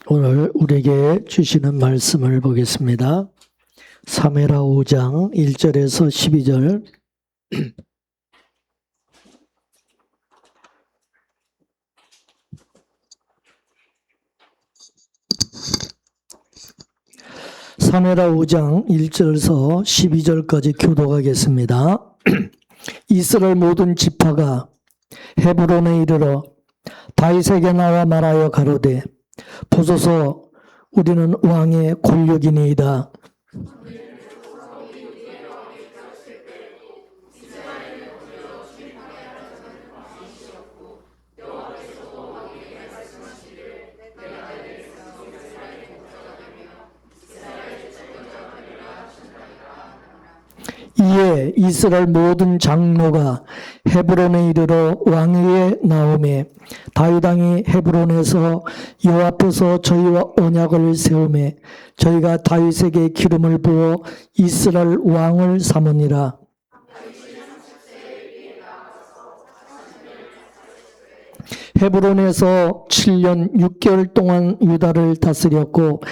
오늘 우리에게 주시는 말씀을 보겠습니다. 사무엘하 5장 1절에서 12절. 사무엘하 5장 1절에서 12절까지 교독하겠습니다. 이스라엘 모든 지파가 헤브론에 이르러 다윗에게 나와 말하여 가로되 보소서 우리는 왕의 권력이니이다. 이에 이스라엘 모든 장로가 헤브론에 이르러 왕위에 나오매 다윗 왕이 헤브론에서 여호와 앞에서 저희와 언약을 세우매 저희가 다윗에게 기름을 부어 이스라엘 왕을 삼으니라. 헤브론에서 7년 6개월 동안 유다를 다스렸고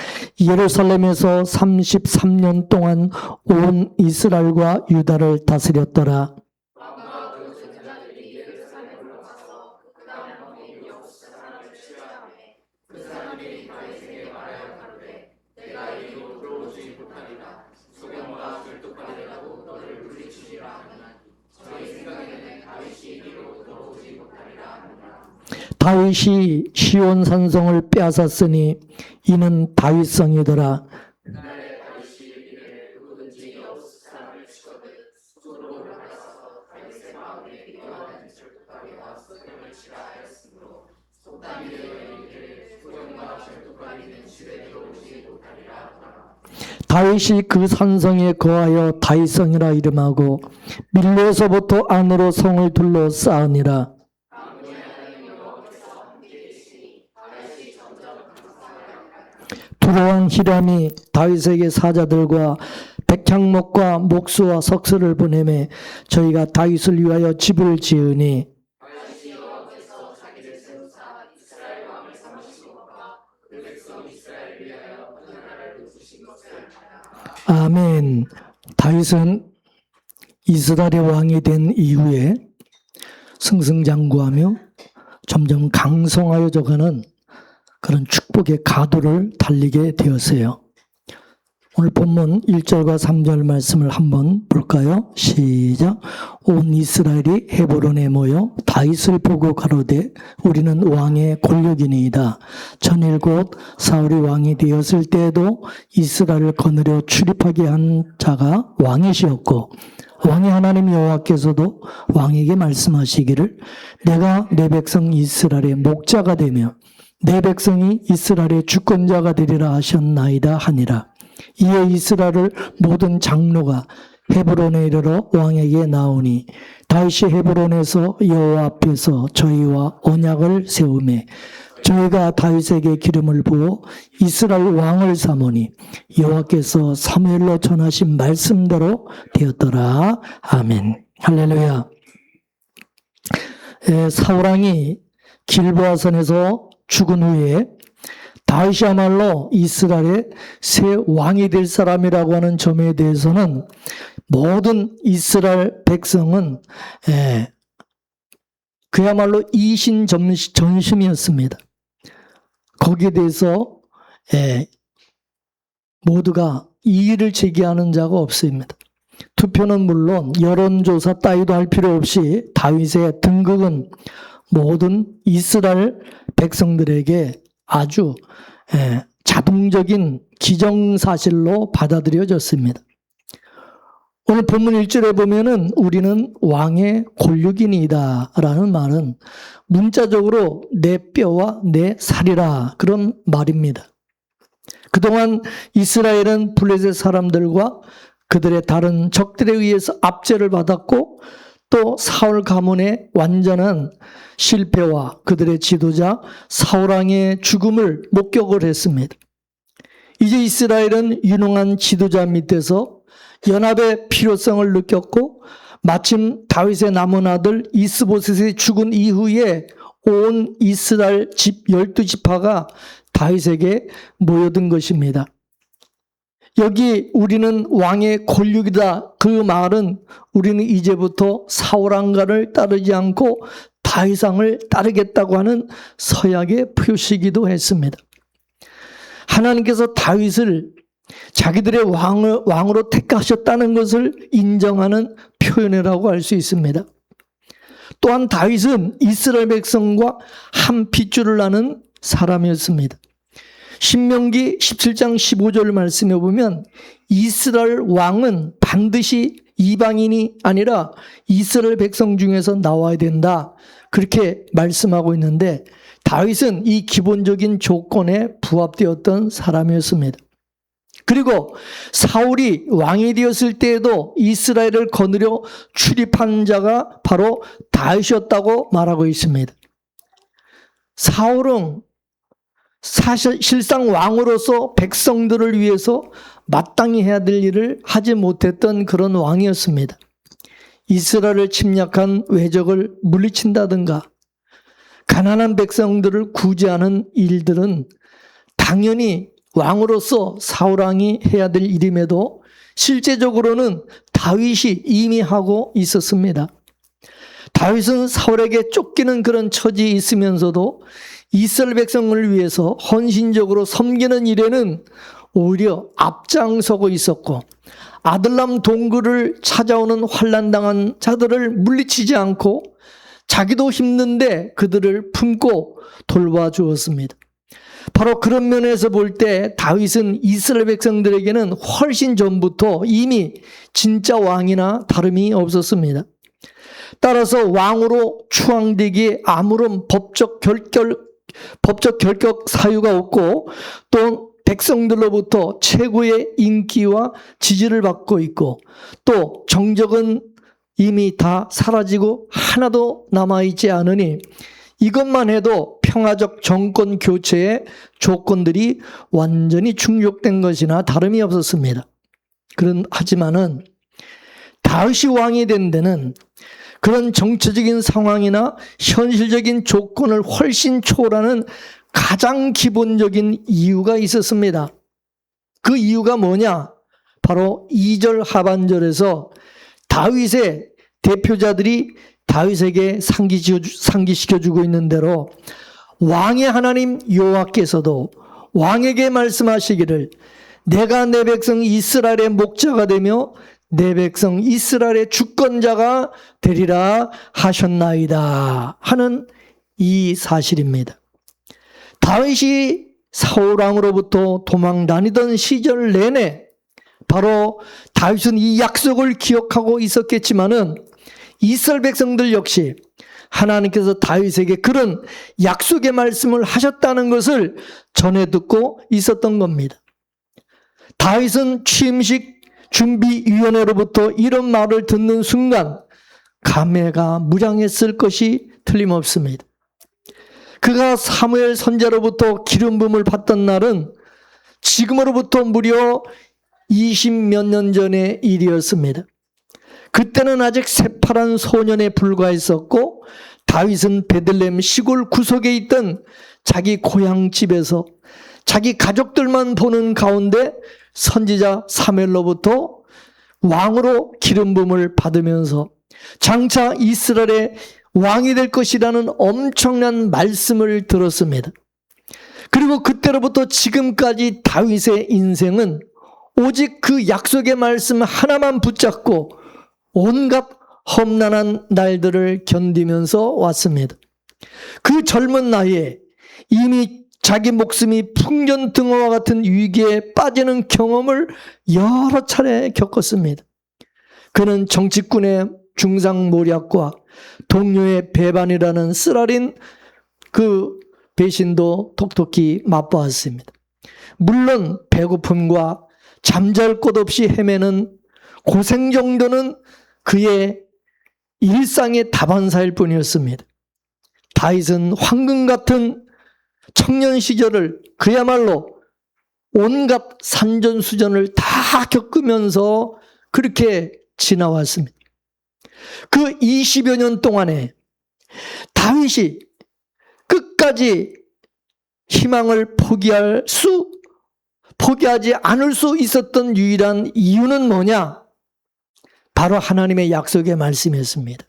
예루살렘에서 33년 동안 온 이스라엘과 유다를 다스렸더라. 다윗이 시온 산성을 빼앗았으니 이는 다윗성이더라. 다윗이 그 산성에 거하여 다윗성이라 이름하고 밀로에서부터 안으로 성을 둘러 쌓으니라. 두로왕 히람이 다윗에게 사자들과 백향목과 목수와 석쇠를 보내매 저희가 다윗을 위하여 집을 지으니 아멘. 다윗은 이스라엘의 왕이 된 이후에 승승장구하며 점점 강성하여져 가는 그런 축복의 가도를 달리게 되었어요. 오늘 본문 1절과 3절 말씀을 한번 볼까요? 시작. 온 이스라엘이 헤브론에 모여 다윗을 보고 가로되 우리는 왕의 권력이니이다. 전일 곧 사울이 왕이 되었을 때에도 이스라엘을 거느려 출입하게 한 자가 왕이시었고 왕의 하나님 여호와께서도 왕에게 말씀하시기를 내가 내 백성 이스라엘의 목자가 되며 내 백성이 이스라엘의 주권자가 되리라 하셨나이다 하니라. 이에 이스라엘 모든 장로가 헤브론에 이르러 왕에게 나오니 다윗이 헤브론에서 여호와 앞에서 저희와 언약을 세우매 저희가 다윗에게 기름을 부어 이스라엘 왕을 삼으니 여호와께서 사무엘로 전하신 말씀대로 되었더라. 아멘. 할렐루야. 사울왕이 길보아산에서 죽은 후에 다윗이야말로 이스라엘의 새 왕이 될 사람이라고 하는 점에 대해서는 모든 이스라엘 백성은 그야말로 이신전심이었습니다. 거기에 대해서 모두가 이의를 제기하는 자가 없습니다. 투표는 물론 여론조사 따위도 할 필요 없이 다윗의 등극은 모든 이스라엘 백성들에게 아주 자동적인 기정사실로 받아들여졌습니다. 오늘 본문 1절에 보면은 우리는 왕의 권력이니이다 라는 말은 문자적으로 내 뼈와 내 살이라 그런 말입니다. 그동안 이스라엘은 블레셋 사람들과 그들의 다른 적들에 의해서 압제를 받았고 또 사울 가문의 완전한 실패와 그들의 지도자 사울왕의 죽음을 목격을 했습니다. 이제 이스라엘은 유능한 지도자 밑에서 연합의 필요성을 느꼈고 마침 다윗의 남은 아들 이스보셋이 죽은 이후에 온 이스라엘 집 12지파가 다윗에게 모여든 것입니다. 여기 우리는 왕의 권력이다, 그 말은 우리는 이제부터 사울 왕가를 따르지 않고 다윗 왕을 따르겠다고 하는 서약의 표시이기도 했습니다. 하나님께서 다윗을 자기들의 왕으로 택하셨다는 것을 인정하는 표현이라고 할 수 있습니다. 또한 다윗은 이스라엘 백성과 한 핏줄을 나는 사람이었습니다. 신명기 17장 15절 말씀에 보면 이스라엘 왕은 반드시 이방인이 아니라 이스라엘 백성 중에서 나와야 된다, 그렇게 말씀하고 있는데 다윗은 이 기본적인 조건에 부합되었던 사람이었습니다. 그리고 사울이 왕이 되었을 때에도 이스라엘을 거느려 출입한 자가 바로 다윗이었다고 말하고 있습니다. 사울은 실상 왕으로서 백성들을 위해서 마땅히 해야 될 일을 하지 못했던 그런 왕이었습니다. 이스라엘을 침략한 외적을 물리친다든가 가난한 백성들을 구제하는 일들은 당연히 왕으로서 사울왕이 해야 될 일임에도 실제적으로는 다윗이 이미 하고 있었습니다. 다윗은 사울에게 쫓기는 그런 처지에 있으면서도 이스라엘 백성을 위해서 헌신적으로 섬기는 일에는 오히려 앞장서고 있었고, 아들람 동굴을 찾아오는 환난당한 자들을 물리치지 않고 자기도 힘든데 그들을 품고 돌봐주었습니다. 바로 그런 면에서 볼 때 다윗은 이스라엘 백성들에게는 훨씬 전부터 이미 진짜 왕이나 다름이 없었습니다. 따라서 왕으로 추앙되기에 아무런 법적 결격 사유가 없고 또 백성들로부터 최고의 인기와 지지를 받고 있고 또 정적은 이미 다 사라지고 하나도 남아있지 않으니 이것만 해도 평화적 정권 교체의 조건들이 완전히 충족된 것이나 다름이 없었습니다. 하지만은 다윗이 왕이 된 데는 그런 정치적인 상황이나 현실적인 조건을 훨씬 초월하는 가장 기본적인 이유가 있었습니다. 그 이유가 뭐냐? 바로 2절 하반절에서 다윗의 대표자들이 다윗에게 상기시켜주고 있는 대로 왕의 하나님 여호와께서도 왕에게 말씀하시기를 내가 내 백성 이스라엘의 목자가 되며 내 백성 이스라엘의 주권자가 되리라 하셨나이다 하는 이 사실입니다. 다윗이 사울왕으로부터 도망 다니던 시절 내내 바로 다윗은 이 약속을 기억하고 있었겠지만은 이스라엘 백성들 역시 하나님께서 다윗에게 그런 약속의 말씀을 하셨다는 것을 전해 듣고 있었던 겁니다. 다윗은 취임식 준비위원회로부터 이런 말을 듣는 순간 감회가 무량했을 것이 틀림없습니다. 그가 사무엘 선지자로부터 기름 부음을 받던 날은 지금으로부터 무려 20몇 년 전의 일이었습니다. 그때는 아직 새파란 소년에 불과했었고 다윗은 베들레헴 시골 구석에 있던 자기 고향 집에서 자기 가족들만 보는 가운데 선지자 사무엘로부터 왕으로 기름 부음을 받으면서 장차 이스라엘의 왕이 될 것이라는 엄청난 말씀을 들었습니다. 그리고 그때로부터 지금까지 다윗의 인생은 오직 그 약속의 말씀 하나만 붙잡고 온갖 험난한 날들을 견디면서 왔습니다. 그 젊은 나이에 이미 자기 목숨이 풍전등화와 같은 위기에 빠지는 경험을 여러 차례 겪었습니다. 그는 정치꾼의 중상모략과 동료의 배반이라는 쓰라린 그 배신도 톡톡히 맛보았습니다. 물론 배고픔과 잠잘 곳 없이 헤매는 고생 정도는 그의 일상의 다반사일 뿐이었습니다. 다윗은 황금 같은 청년 시절을 그야말로 온갖 산전수전을 다 겪으면서 그렇게 지나왔습니다. 그 20여 년 동안에 다윗이 끝까지 희망을 포기하지 않을 수 있었던 유일한 이유는 뭐냐? 바로 하나님의 약속의 말씀이었습니다.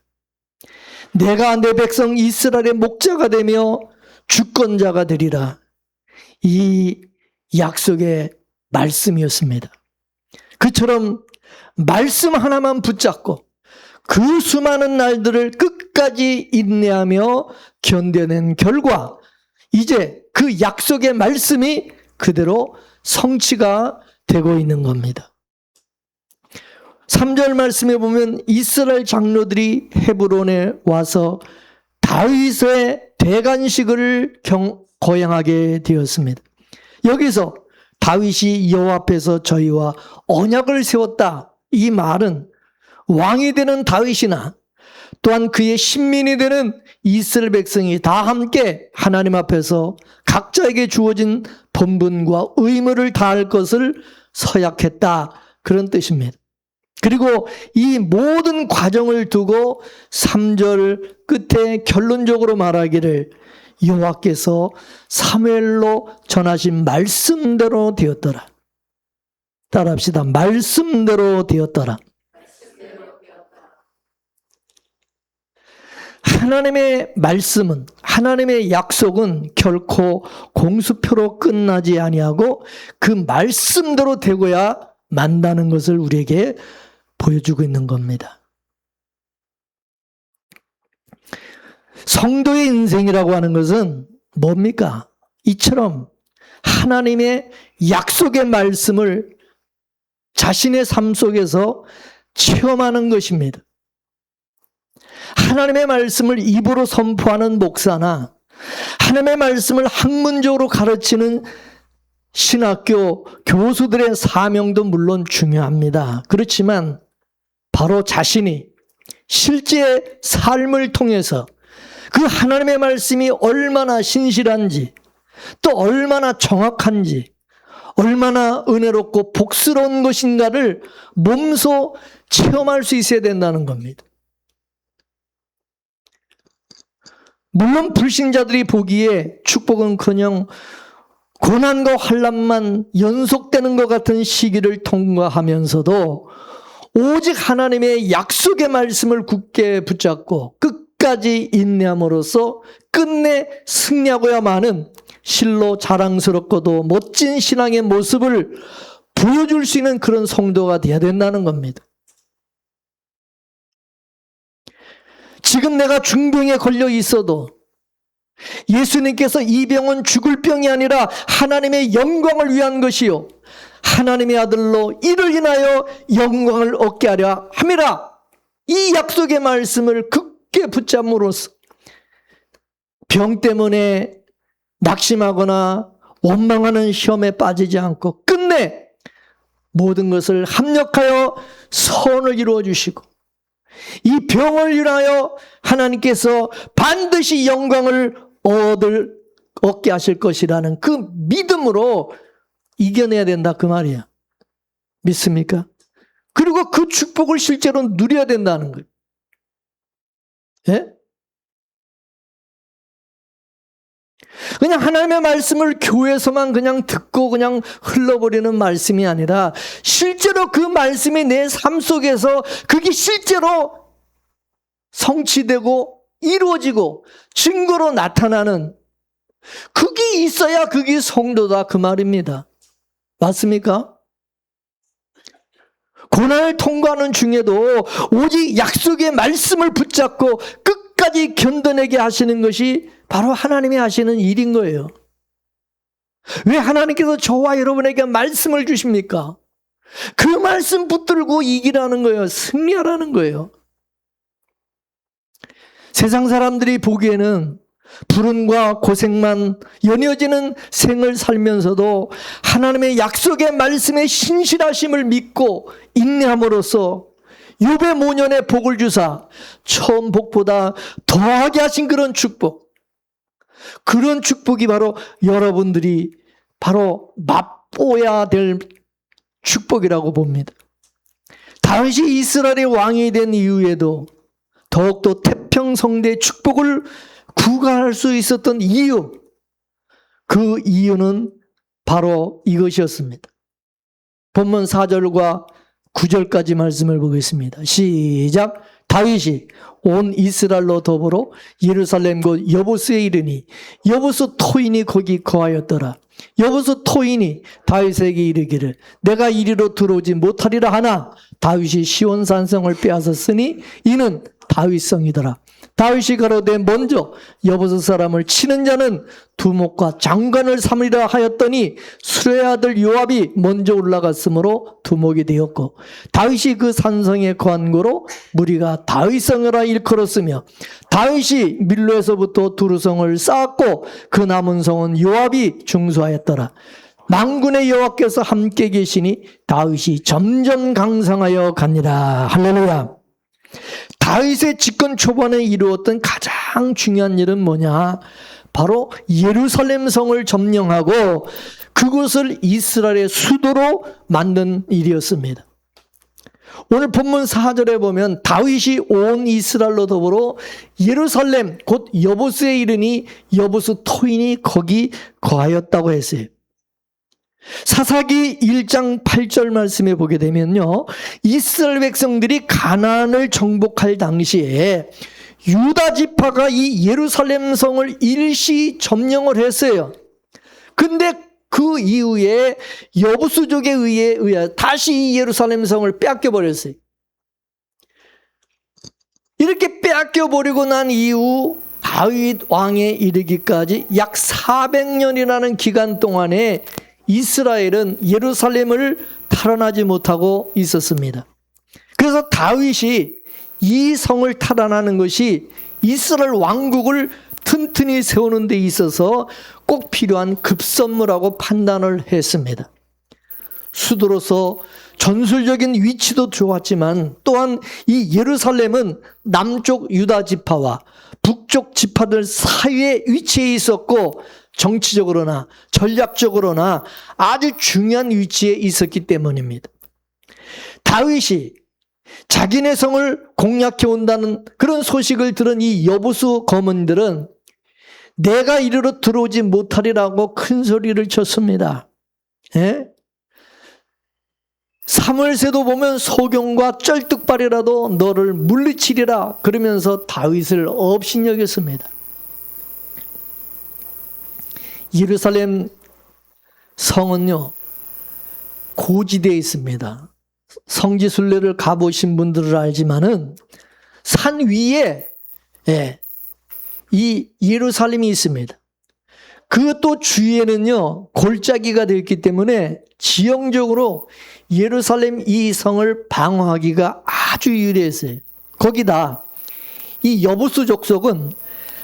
내가 내 백성 이스라엘의 목자가 되며 주권자가 되리라. 이 약속의 말씀이었습니다. 그처럼 말씀 하나만 붙잡고 그 수많은 날들을 끝까지 인내하며 견뎌낸 결과 이제 그 약속의 말씀이 그대로 성취가 되고 있는 겁니다. 3절 말씀에 보면 이스라엘 장로들이 헤브론에 와서 다윗의 대관식을 거행하게 되었습니다. 여기서 다윗이 여호와 앞에서 저희와 언약을 세웠다. 이 말은 왕이 되는 다윗이나 또한 그의 신민이 되는 이스라엘 백성이 다 함께 하나님 앞에서 각자에게 주어진 본분과 의무를 다할 것을 서약했다. 그런 뜻입니다. 그리고 이 모든 과정을 두고 3절 끝에 결론적으로 말하기를 여호와께서 사무엘로 전하신 말씀대로 되었더라. 따라합시다. 말씀대로 되었더라. 하나님의 말씀은, 하나님의 약속은 결코 공수표로 끝나지 아니하고 그 말씀대로 되고야 만다는 것을 우리에게 보여주고 있는 겁니다. 성도의 인생이라고 하는 것은 뭡니까? 이처럼 하나님의 약속의 말씀을 자신의 삶 속에서 체험하는 것입니다. 하나님의 말씀을 입으로 선포하는 목사나 하나님의 말씀을 학문적으로 가르치는 신학교 교수들의 사명도 물론 중요합니다. 그렇지만 바로 자신이 실제 삶을 통해서 그 하나님의 말씀이 얼마나 신실한지 또 얼마나 정확한지 얼마나 은혜롭고 복스러운 것인가를 몸소 체험할 수 있어야 된다는 겁니다. 물론 불신자들이 보기에 축복은커녕 고난과 환난만 연속되는 것 같은 시기를 통과하면서도 오직 하나님의 약속의 말씀을 굳게 붙잡고 끝까지 인내함으로써 끝내 승리하고야만은 실로 자랑스럽고도 멋진 신앙의 모습을 보여줄 수 있는 그런 성도가 되어야 된다는 겁니다. 지금 내가 중병에 걸려 있어도 예수님께서 이 병은 죽을 병이 아니라 하나님의 영광을 위한 것이요 하나님의 아들로 이를 인하여 영광을 얻게 하려 함이라. 이 약속의 말씀을 굳게 붙잡음으로써 병 때문에 낙심하거나 원망하는 시험에 빠지지 않고 끝내 모든 것을 합력하여 선을 이루어 주시고 이 병을 인하여 하나님께서 반드시 영광을 얻게 하실 것이라는 그 믿음으로 이겨내야 된다 그 말이야. 믿습니까? 그리고 그 축복을 실제로 누려야 된다는 거예요. 예? 그냥 하나님의 말씀을 교회에서만 그냥 듣고 그냥 흘러버리는 말씀이 아니라 실제로 그 말씀이 내 삶 속에서 그게 실제로 성취되고 이루어지고 증거로 나타나는 그게 있어야 그게 성도다 그 말입니다. 맞습니까? 고난을 통과하는 중에도 오직 약속의 말씀을 붙잡고 끝까지 견뎌내게 하시는 것이 바로 하나님이 하시는 일인 거예요. 왜 하나님께서 저와 여러분에게 말씀을 주십니까? 그 말씀 붙들고 이기라는 거예요. 승리하라는 거예요. 세상 사람들이 보기에는 불운과 고생만 연이어지는 생을 살면서도 하나님의 약속의 말씀의 신실하심을 믿고 인내함으로써 욥의 모년의 복을 주사 처음 복보다 더하게 하신 그런 축복, 그런 축복이 바로 여러분들이 바로 맛보아야 될 축복이라고 봅니다. 다윗이 이스라엘의 왕이 된 이후에도 더욱더 태평성대의 축복을 구가할 수 있었던 이유, 그 이유는 바로 이것이었습니다. 본문 4절과 9절까지 말씀을 보겠습니다. 시작. 다윗이 온 이스라엘로 더불어 예루살렘 곧 여보스에 이르니 여보스 토인이 거기 거하였더라. 여보스 토인이 다윗에게 이르기를 내가 이리로 들어오지 못하리라 하나 다윗이 시온 산성을 빼앗았으니 이는 다윗성이더라. 다윗이 가로되 먼저 여보스 사람을 치는 자는 두목과 장관을 삼으리라 하였더니 수레의 아들 요압이 먼저 올라갔으므로 두목이 되었고 다윗이 그 산성에 거한 고로 무리가 다윗성이라 일컬었으며 다윗이 밀로에서부터 두루성을 쌓았고 그 남은 성은 요압이 중수하였더라. 만군의 여호와께서 함께 계시니 다윗이 점점 강성하여 갑니다. 할렐루야. 다윗의 집권 초반에 이루었던 가장 중요한 일은 뭐냐? 바로 예루살렘 성을 점령하고 그곳을 이스라엘의 수도로 만든 일이었습니다. 오늘 본문 4절에 보면 다윗이 온 이스라엘로 더불어 예루살렘 곧 여보스에 이르니 여보스 토인이 거기 거하였다고 했어요. 사사기 1장 8절 말씀에 보게 되면요, 이스라엘 백성들이 가나안을 정복할 당시에 유다 지파가 이 예루살렘 성을 일시 점령을 했어요. 근데 그 이후에 여부수족에 의해 다시 이 예루살렘 성을 빼앗겨 버렸어요. 이렇게 빼앗겨 버리고 난 이후 다윗 왕에 이르기까지 약 400년이라는 기간 동안에 이스라엘은 예루살렘을 탈환하지 못하고 있었습니다. 그래서 다윗이 이 성을 탈환하는 것이 이스라엘 왕국을 튼튼히 세우는 데 있어서 꼭 필요한 급선무라고 판단을 했습니다. 수도로서 전술적인 위치도 좋았지만 또한 이 예루살렘은 남쪽 유다 지파와 북쪽 지파들 사이에 위치해 있었고 정치적으로나 전략적으로나 아주 중요한 위치에 있었기 때문입니다. 다윗이 자기네 성을 공략해 온다는 그런 소식을 들은 이 여부수 거문들은 내가 이리로 들어오지 못하리라고 큰 소리를 쳤습니다. 예? 사무엘서도 보면 소경과 쩔뚝발이라도 너를 물리치리라 그러면서 다윗을 업신여겼습니다. 예루살렘 성은요, 고지대에 있습니다. 성지순례를 가보신 분들은 알지만은 산 위에 이 예루살렘이 있습니다. 그것도 주위에는요 골짜기가 되어 있기 때문에 지형적으로 예루살렘 이 성을 방어하기가 아주 유리했어요. 거기다 이 여부수 족속은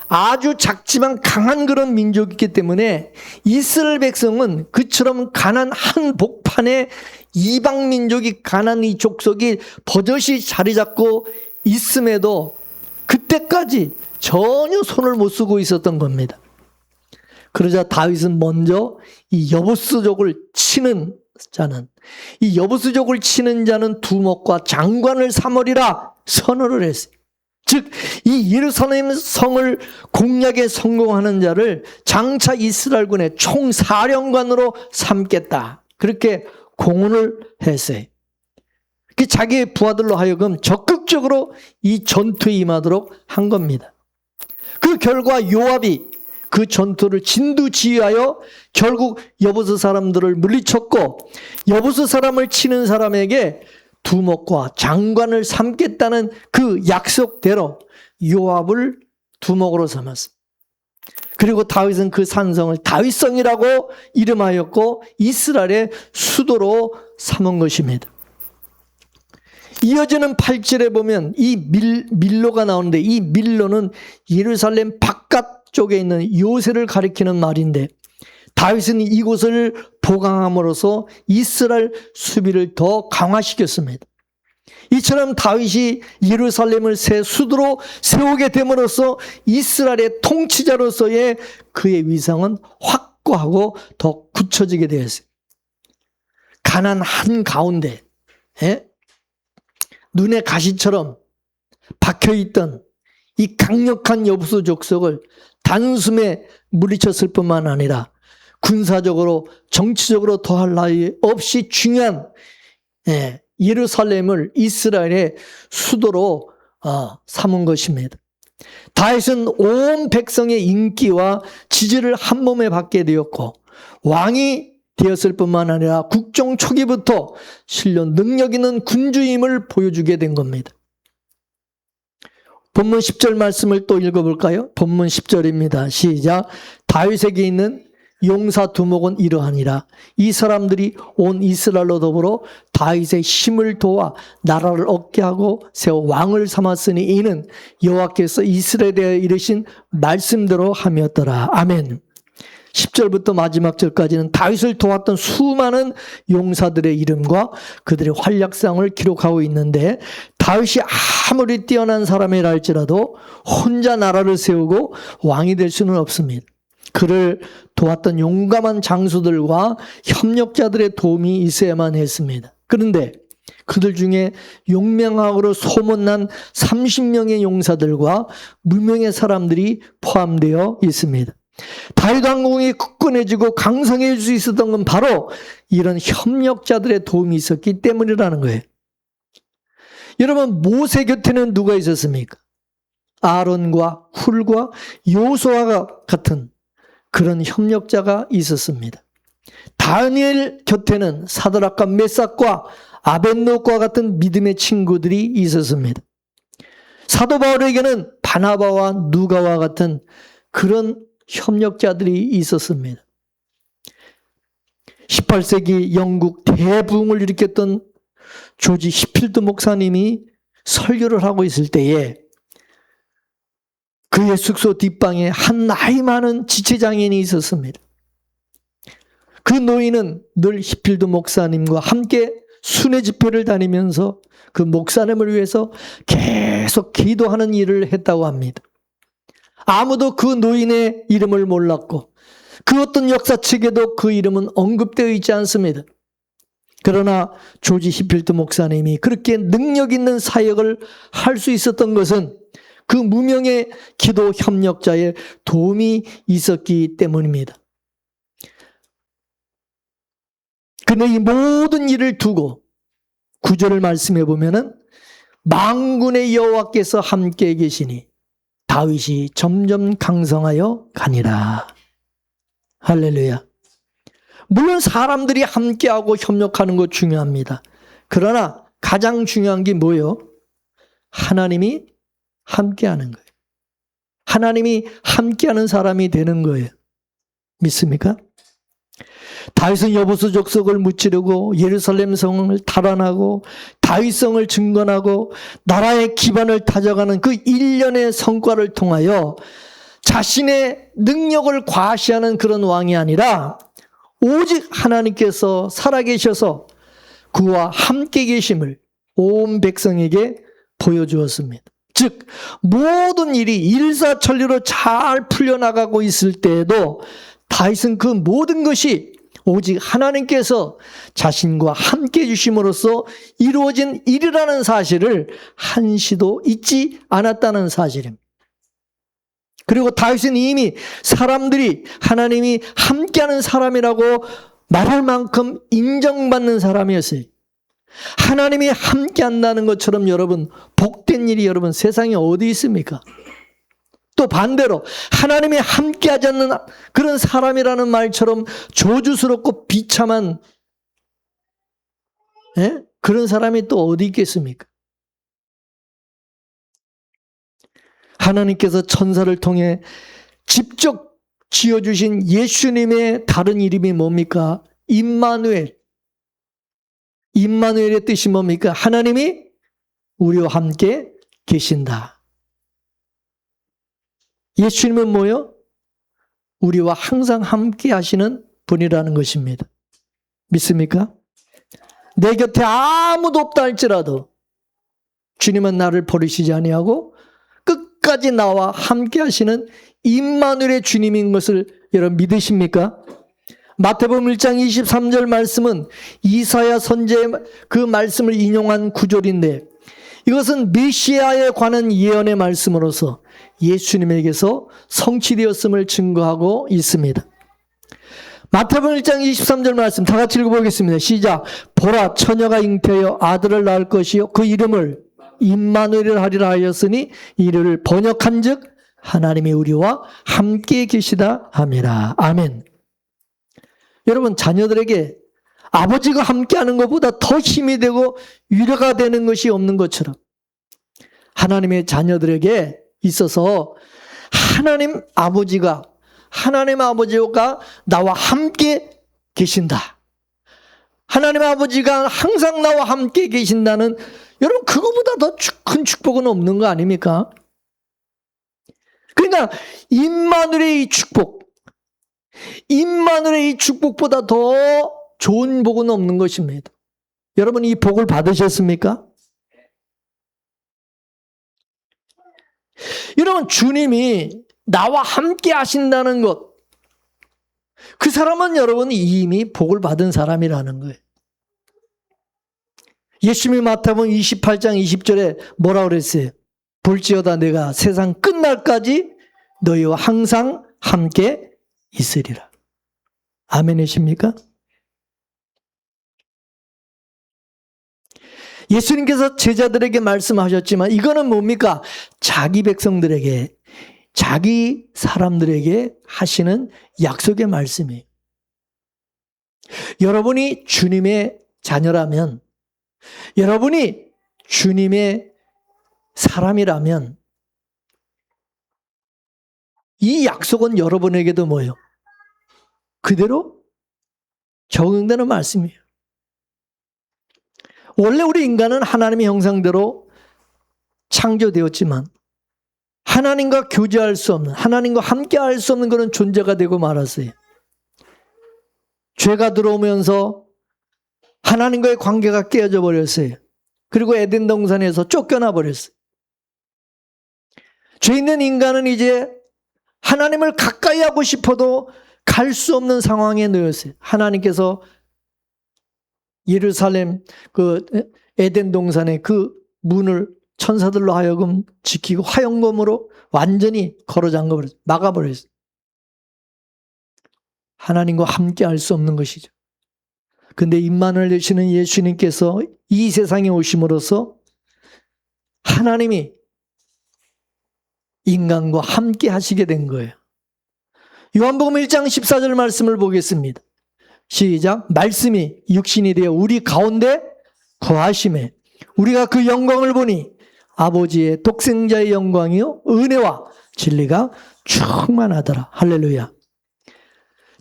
아주 작지만 강한 그런 민족이기 때문에 이스라엘 백성은 그처럼 가난 한 복판에 이방 민족이 가난 이 족속이 버젓이 자리 잡고 있음에도 그때까지 전혀 손을 못 쓰고 있었던 겁니다. 그러자 다윗은 먼저 이 여부수족을 치는 자는 두목과 장관을 삼으리라 선언을 했어요. 즉 이 예루살렘 성을 공략에 성공하는 자를 장차 이스라엘군의 총사령관으로 삼겠다. 그렇게 공언을 했어요. 자기의 부하들로 하여금 적극적으로 이 전투에 임하도록 한 겁니다. 그 결과 요압이 그 전투를 진두지휘하여 결국 여부수 사람들을 물리쳤고 여부수 사람을 치는 사람에게 두목과 장관을 삼겠다는 그 약속대로 요압을 두목으로 삼았습니다. 그리고 다윗은 그 산성을 다윗성이라고 이름하였고 이스라엘의 수도로 삼은 것입니다. 이어지는 8절에 보면 이 밀로가 나오는데 이 밀로는 예루살렘 바깥쪽에 있는 요새를 가리키는 말인데 다윗은 이곳을 보강함으로써 이스라엘 수비를 더 강화시켰습니다. 이처럼 다윗이 예루살렘을 새 수도로 세우게 됨으로써 이스라엘의 통치자로서의 그의 위상은 확고하고 더 굳혀지게 되었어요. 가난 한가운데 눈에 가시처럼 박혀있던 이 강력한 여부수 족속을 단숨에 물리쳤을 뿐만 아니라 군사적으로 정치적으로 더할 나위 없이 중요한 예루살렘을 이스라엘의 수도로 삼은 것입니다. 다윗은 온 백성의 인기와 지지를 한 몸에 받게 되었고 왕이 되었을 뿐만 아니라 국종 초기부터 실력 능력 있는 군주임을 보여주게 된 겁니다. 본문 10절 말씀을 또 읽어볼까요? 본문 10절입니다. 시작. 다윗에게 있는 용사 두목은 이러하니라. 이 사람들이 온 이스라엘로 더불어 다윗의 힘을 도와 나라를 얻게 하고 세워 왕을 삼았으니 이는 여호와께서 이스라엘에 이르신 말씀대로 함이었더라. 아멘. 10절부터 마지막 절까지는 다윗을 도왔던 수많은 용사들의 이름과 그들의 활약상을 기록하고 있는데 다윗이 아무리 뛰어난 사람이라 할지라도 혼자 나라를 세우고 왕이 될 수는 없습니다. 그를 도왔던 용감한 장수들과 협력자들의 도움이 있어야만 했습니다. 그런데 그들 중에 용맹하고 소문난 30명의 용사들과 무명의 사람들이 포함되어 있습니다. 다윗 왕궁이 굳건해지고 강성해질 수 있었던 건 바로 이런 협력자들의 도움이 있었기 때문이라는 거예요. 여러분, 모세 곁에는 누가 있었습니까? 아론과 훌과 요수아가 같은 그런 협력자가 있었습니다. 다니엘 곁에는 사드락과 메삭과 아벳노고와 같은 믿음의 친구들이 있었습니다. 사도 바울에게는 바나바와 누가와 같은 그런 협력자들이 있었습니다. 18세기 영국 대부흥을 일으켰던 조지 히필드 목사님이 설교를 하고 있을 때에 그의 숙소 뒷방에 한 나이 많은 지체장애인이 있었습니다. 그 노인은 늘 히필드 목사님과 함께 순회 집회를 다니면서 그 목사님을 위해서 계속 기도하는 일을 했다고 합니다. 아무도 그 노인의 이름을 몰랐고 그 어떤 역사책에도 그 이름은 언급되어 있지 않습니다. 그러나 조지 히필드 목사님이 그렇게 능력 있는 사역을 할 수 있었던 것은 그 무명의 기도 협력자의 도움이 있었기 때문입니다. 그런데 이 모든 일을 두고 9절을 말씀해 보면은 만군의 여호와께서 함께 계시니 다윗이 점점 강성하여 가니라. 할렐루야. 물론 사람들이 함께하고 협력하는 것 중요합니다. 그러나 가장 중요한 게 뭐예요? 하나님이 함께하는 거예요. 하나님이 함께하는 사람이 되는 거예요. 믿습니까? 다윗은 여보스 족속을 무찌르고 예루살렘 성을 탈환하고 다윗성을 증건하고 나라의 기반을 다져가는 그 일련의 성과를 통하여 자신의 능력을 과시하는 그런 왕이 아니라 오직 하나님께서 살아계셔서 그와 함께 계심을 온 백성에게 보여주었습니다. 즉 모든 일이 일사천리로 잘 풀려나가고 있을 때에도 다윗은 그 모든 것이 오직 하나님께서 자신과 함께 해주심으로써 이루어진 일이라는 사실을 한시도 잊지 않았다는 사실입니다. 그리고 다윗은 이미 사람들이 하나님이 함께하는 사람이라고 말할 만큼 인정받는 사람이었어요. 하나님이 함께한다는 것처럼 여러분 복된 일이 여러분 세상에 어디 있습니까? 또 반대로 하나님이 함께하지 않는 그런 사람이라는 말처럼 저주스럽고 비참한 그런 사람이 또 어디 있겠습니까? 하나님께서 천사를 통해 직접 지어주신 예수님의 다른 이름이 뭡니까? 임마누엘. 임마누엘의 뜻이 뭡니까? 하나님이 우리와 함께 계신다. 예수님은 뭐요? 우리와 항상 함께 하시는 분이라는 것입니다. 믿습니까? 내 곁에 아무도 없다 할지라도 주님은 나를 버리시지 아니하고 끝까지 나와 함께 하시는 임마누엘의 주님인 것을 여러분 믿으십니까? 마태복음 1장 23절 말씀은 이사야 선지의 그 말씀을 인용한 구절인데 이것은 메시아에 관한 예언의 말씀으로서 예수님에게서 성취되었음을 증거하고 있습니다. 마태복음 1장 23절 말씀 다 같이 읽어보겠습니다. 시작. 보라, 처녀가 잉태하여 아들을 낳을 것이요 그 이름을 임마누엘이라 하리라 하였으니 이를 번역한 즉 하나님이 우리와 함께 계시다 함이라. 아멘. 여러분, 자녀들에게 아버지가 함께하는 것보다 더 힘이 되고 위로가 되는 것이 없는 것처럼 하나님의 자녀들에게 있어서 하나님 아버지가 나와 함께 계신다. 하나님 아버지가 항상 나와 함께 계신다는, 여러분, 그거보다 더 큰 축복은 없는 거 아닙니까? 그러니까 임마누엘의 이 축복보다 더 좋은 복은 없는 것입니다. 여러분, 이 복을 받으셨습니까? 여러분, 주님이 나와 함께 하신다는 것, 그 사람은 여러분 이미 복을 받은 사람이라는 거예요. 예수님이 마태복음 28장 20절에 뭐라 그랬어요? 볼지어다 내가 세상 끝날까지 너희와 항상 함께 있으리라. 아멘이십니까? 예수님께서 제자들에게 말씀하셨지만 이거는 뭡니까? 자기 백성들에게, 자기 사람들에게 하시는 약속의 말씀이에요. 여러분이 주님의 자녀라면, 여러분이 주님의 사람이라면 이 약속은 여러분에게도 뭐예요? 그대로 적용되는 말씀이에요. 원래 우리 인간은 하나님의 형상대로 창조되었지만 하나님과 교제할 수 없는, 하나님과 함께할 수 없는 그런 존재가 되고 말았어요. 죄가 들어오면서 하나님과의 관계가 깨어져 버렸어요. 그리고 에덴 동산에서 쫓겨나 버렸어요. 죄 있는 인간은 이제 하나님을 가까이 하고 싶어도 갈 수 없는 상황에 놓였어요. 하나님께서 예루살렘 그 에덴 동산의 그 문을 천사들로 하여금 지키고 화영검으로 완전히 걸어 잠궈버렸어요. 막아버렸어요. 하나님과 함께 할 수 없는 것이죠. 근데 임마누엘 되시는 예수님께서 이 세상에 오심으로써 하나님이 인간과 함께 하시게 된 거예요. 요한복음 1장 14절 말씀을 보겠습니다. 시작. 말씀이 육신이 되어 우리 가운데 거하심에 우리가 그 영광을 보니 아버지의 독생자의 영광이요 은혜와 진리가 충만하더라. 할렐루야.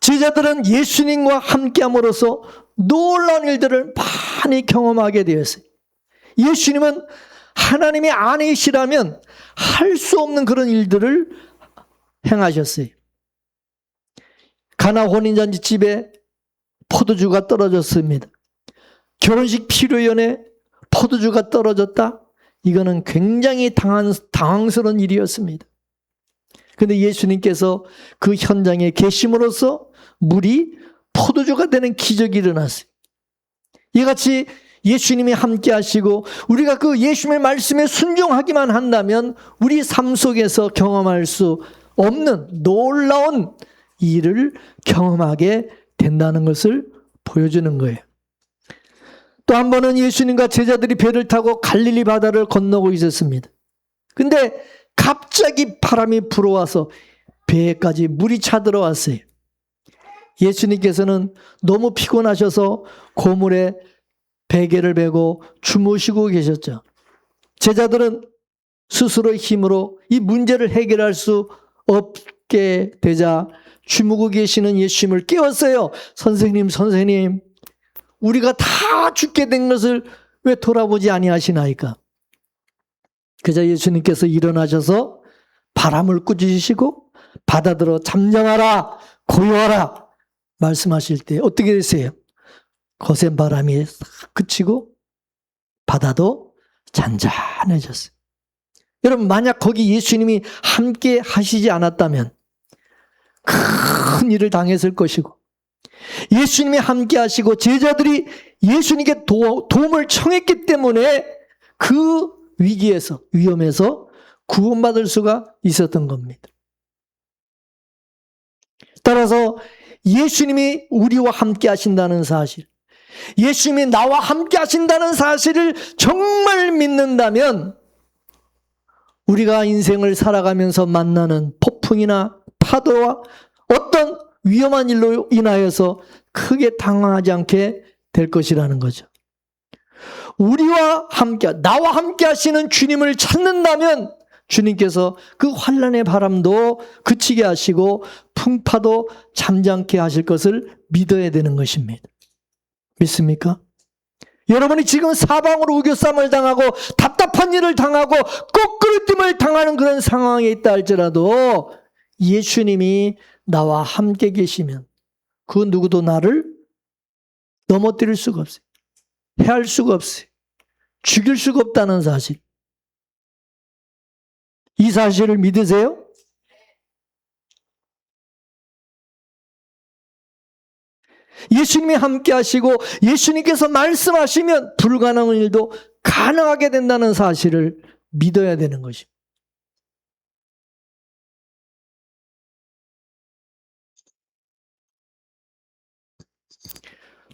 제자들은 예수님과 함께함으로써 놀라운 일들을 많이 경험하게 되었어요. 예수님은 하나님의 아내이시라면 할 수 없는 그런 일들을 행하셨어요. 가나 혼인잔치 집에 포도주가 떨어졌습니다. 결혼식 피로연에 포도주가 떨어졌다? 이거는 굉장히 당황스러운 일이었습니다. 그런데 예수님께서 그 현장에 계심으로써 물이 포도주가 되는 기적이 일어났어요. 이같이 예수님이 함께 하시고 우리가 그 예수님의 말씀에 순종하기만 한다면 우리 삶 속에서 경험할 수 없는 놀라운 일을 경험하게 된다는 것을 보여주는 거예요. 또 한 번은 예수님과 제자들이 배를 타고 갈릴리 바다를 건너고 있었습니다. 근데 갑자기 바람이 불어와서 배에까지 물이 차들어왔어요. 예수님께서는 너무 피곤하셔서 고물에 베개를 베고 주무시고 계셨죠. 제자들은 스스로의 힘으로 이 문제를 해결할 수 없게 되자 주무고 계시는 예수님을 깨웠어요. 선생님, 우리가 다 죽게 된 것을 왜 돌아보지 아니하시나이까? 그자 예수님께서 일어나셔서 바람을 꾸짖으시고 바다들어 잠잠하라, 고요하라 말씀하실 때 어떻게 되세요? 거센 바람이 싹 그치고 바다도 잔잔해졌어요. 여러분, 만약 거기 예수님이 함께 하시지 않았다면 큰 일을 당했을 것이고, 예수님이 함께 하시고 제자들이 예수님께 도움을 청했기 때문에 그 위험에서 구원받을 수가 있었던 겁니다. 따라서 예수님이 우리와 함께 하신다는 사실, 예수님이 나와 함께 하신다는 사실을 정말 믿는다면 우리가 인생을 살아가면서 만나는 폭풍이나 파도와 어떤 위험한 일로 인하여서 크게 당황하지 않게 될 것이라는 거죠. 우리와 함께, 나와 함께 하시는 주님을 찾는다면 주님께서 그 환난의 바람도 그치게 하시고 풍파도 잠잠케 하실 것을 믿어야 되는 것입니다. 믿습니까? 여러분이 지금 사방으로 우겨쌈을 당하고 답답한 일을 당하고 꼬꾸라짐을 당하는 그런 상황에 있다 할지라도 예수님이 나와 함께 계시면 그 누구도 나를 넘어뜨릴 수가 없어요. 해할 수가 없어요. 죽일 수가 없다는 사실. 이 사실을 믿으세요? 예수님이 함께 하시고 예수님께서 말씀하시면 불가능한 일도 가능하게 된다는 사실을 믿어야 되는 것입니다.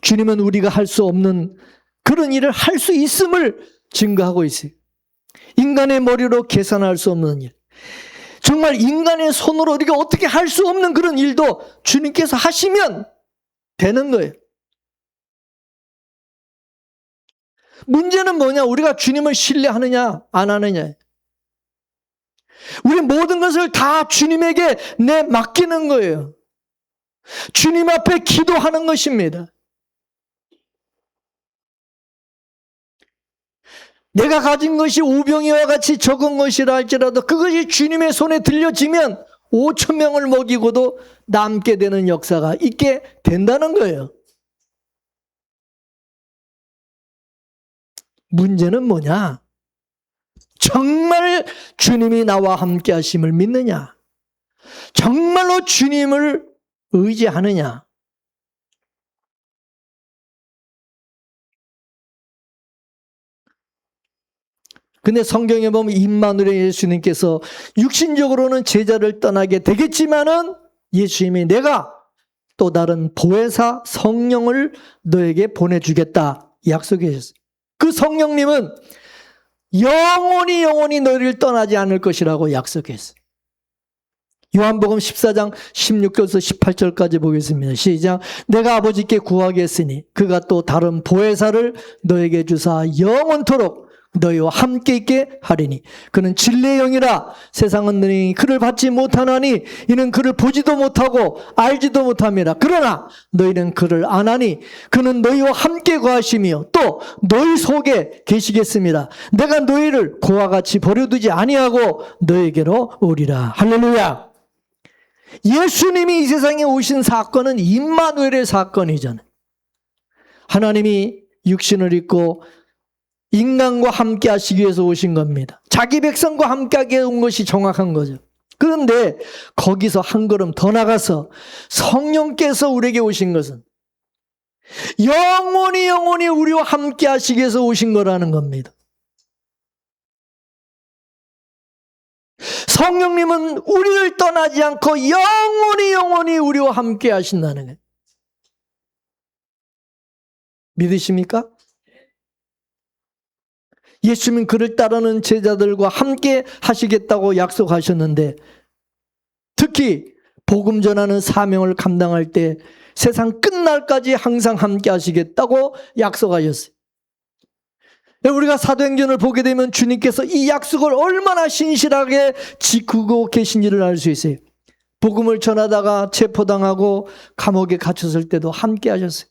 주님은 우리가 할 수 없는 그런 일을 할 수 있음을 증거하고 있어요. 인간의 머리로 계산할 수 없는 일, 정말 인간의 손으로 우리가 어떻게 할 수 없는 그런 일도 주님께서 하시면 되는 거예요. 문제는 뭐냐? 우리가 주님을 신뢰하느냐 안 하느냐. 우리 모든 것을 다 주님에게 맡기는 거예요. 주님 앞에 기도하는 것입니다. 내가 가진 것이 우병이와 같이 적은 것이라 할지라도 그것이 주님의 손에 들려지면 5천 명을 먹이고도 남게 되는 역사가 있게 된다는 거예요. 문제는 뭐냐? 정말 주님이 나와 함께 하심을 믿느냐? 정말로 주님을 의지하느냐? 근데 성경에 보면 임마누엘 예수님께서 육신적으로는 제자를 떠나게 되겠지만은 예수님이 내가 또 다른 보혜사 성령을 너에게 보내주겠다 약속해 주셨어요. 그 성령님은 영원히 너희를 떠나지 않을 것이라고 약속했어요. 요한복음 14장 16절에서 18절까지 보겠습니다. 시작. 내가 아버지께 구하겠으니 그가 또 다른 보혜사를 너에게 주사 영원토록 너희와 함께 있게 하리니 그는 진리의 영이라 세상은 너희 그를 받지 못하나니 이는 그를 보지도 못하고 알지도 못함이라. 그러나 너희는 그를 아나니 그는 너희와 함께 거하시며 또 너희 속에 계시겠습니다. 내가 너희를 고와 같이 버려두지 아니하고 너희에게로 오리라. 할렐루야. 예수님이 이 세상에 오신 사건은 임마누엘의 사건이잖아요. 하나님이 육신을 입고 인간과 함께 하시기 위해서 오신 겁니다. 자기 백성과 함께 하게 온 것이 정확한 거죠. 그런데 거기서 한 걸음 더 나가서 성령께서 우리에게 오신 것은 영원히 우리와 함께 하시기 위해서 오신 거라는 겁니다. 성령님은 우리를 떠나지 않고 영원히 우리와 함께 하신다는 거예요. 믿으십니까? 예수님은 그를 따르는 제자들과 함께 하시겠다고 약속하셨는데 특히 복음 전하는 사명을 감당할 때 세상 끝날까지 항상 함께 하시겠다고 약속하셨어요. 우리가 사도행전을 보게 되면 주님께서 이 약속을 얼마나 신실하게 지키고 계신지를 알 수 있어요. 복음을 전하다가 체포당하고 감옥에 갇혔을 때도 함께 하셨어요.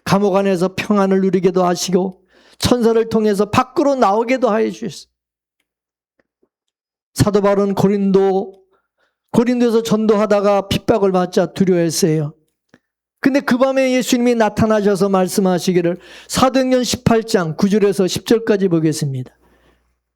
감옥 안에서 평안을 누리게도 하시고 천사를 통해서 밖으로 나오게도 하여 주셨어요. 사도 바울은 고린도에서 전도하다가 핍박을 받자 두려워했어요. 근데 그 밤에 예수님이 나타나셔서 말씀하시기를 사도행전 18장 9절에서 10절까지 보겠습니다.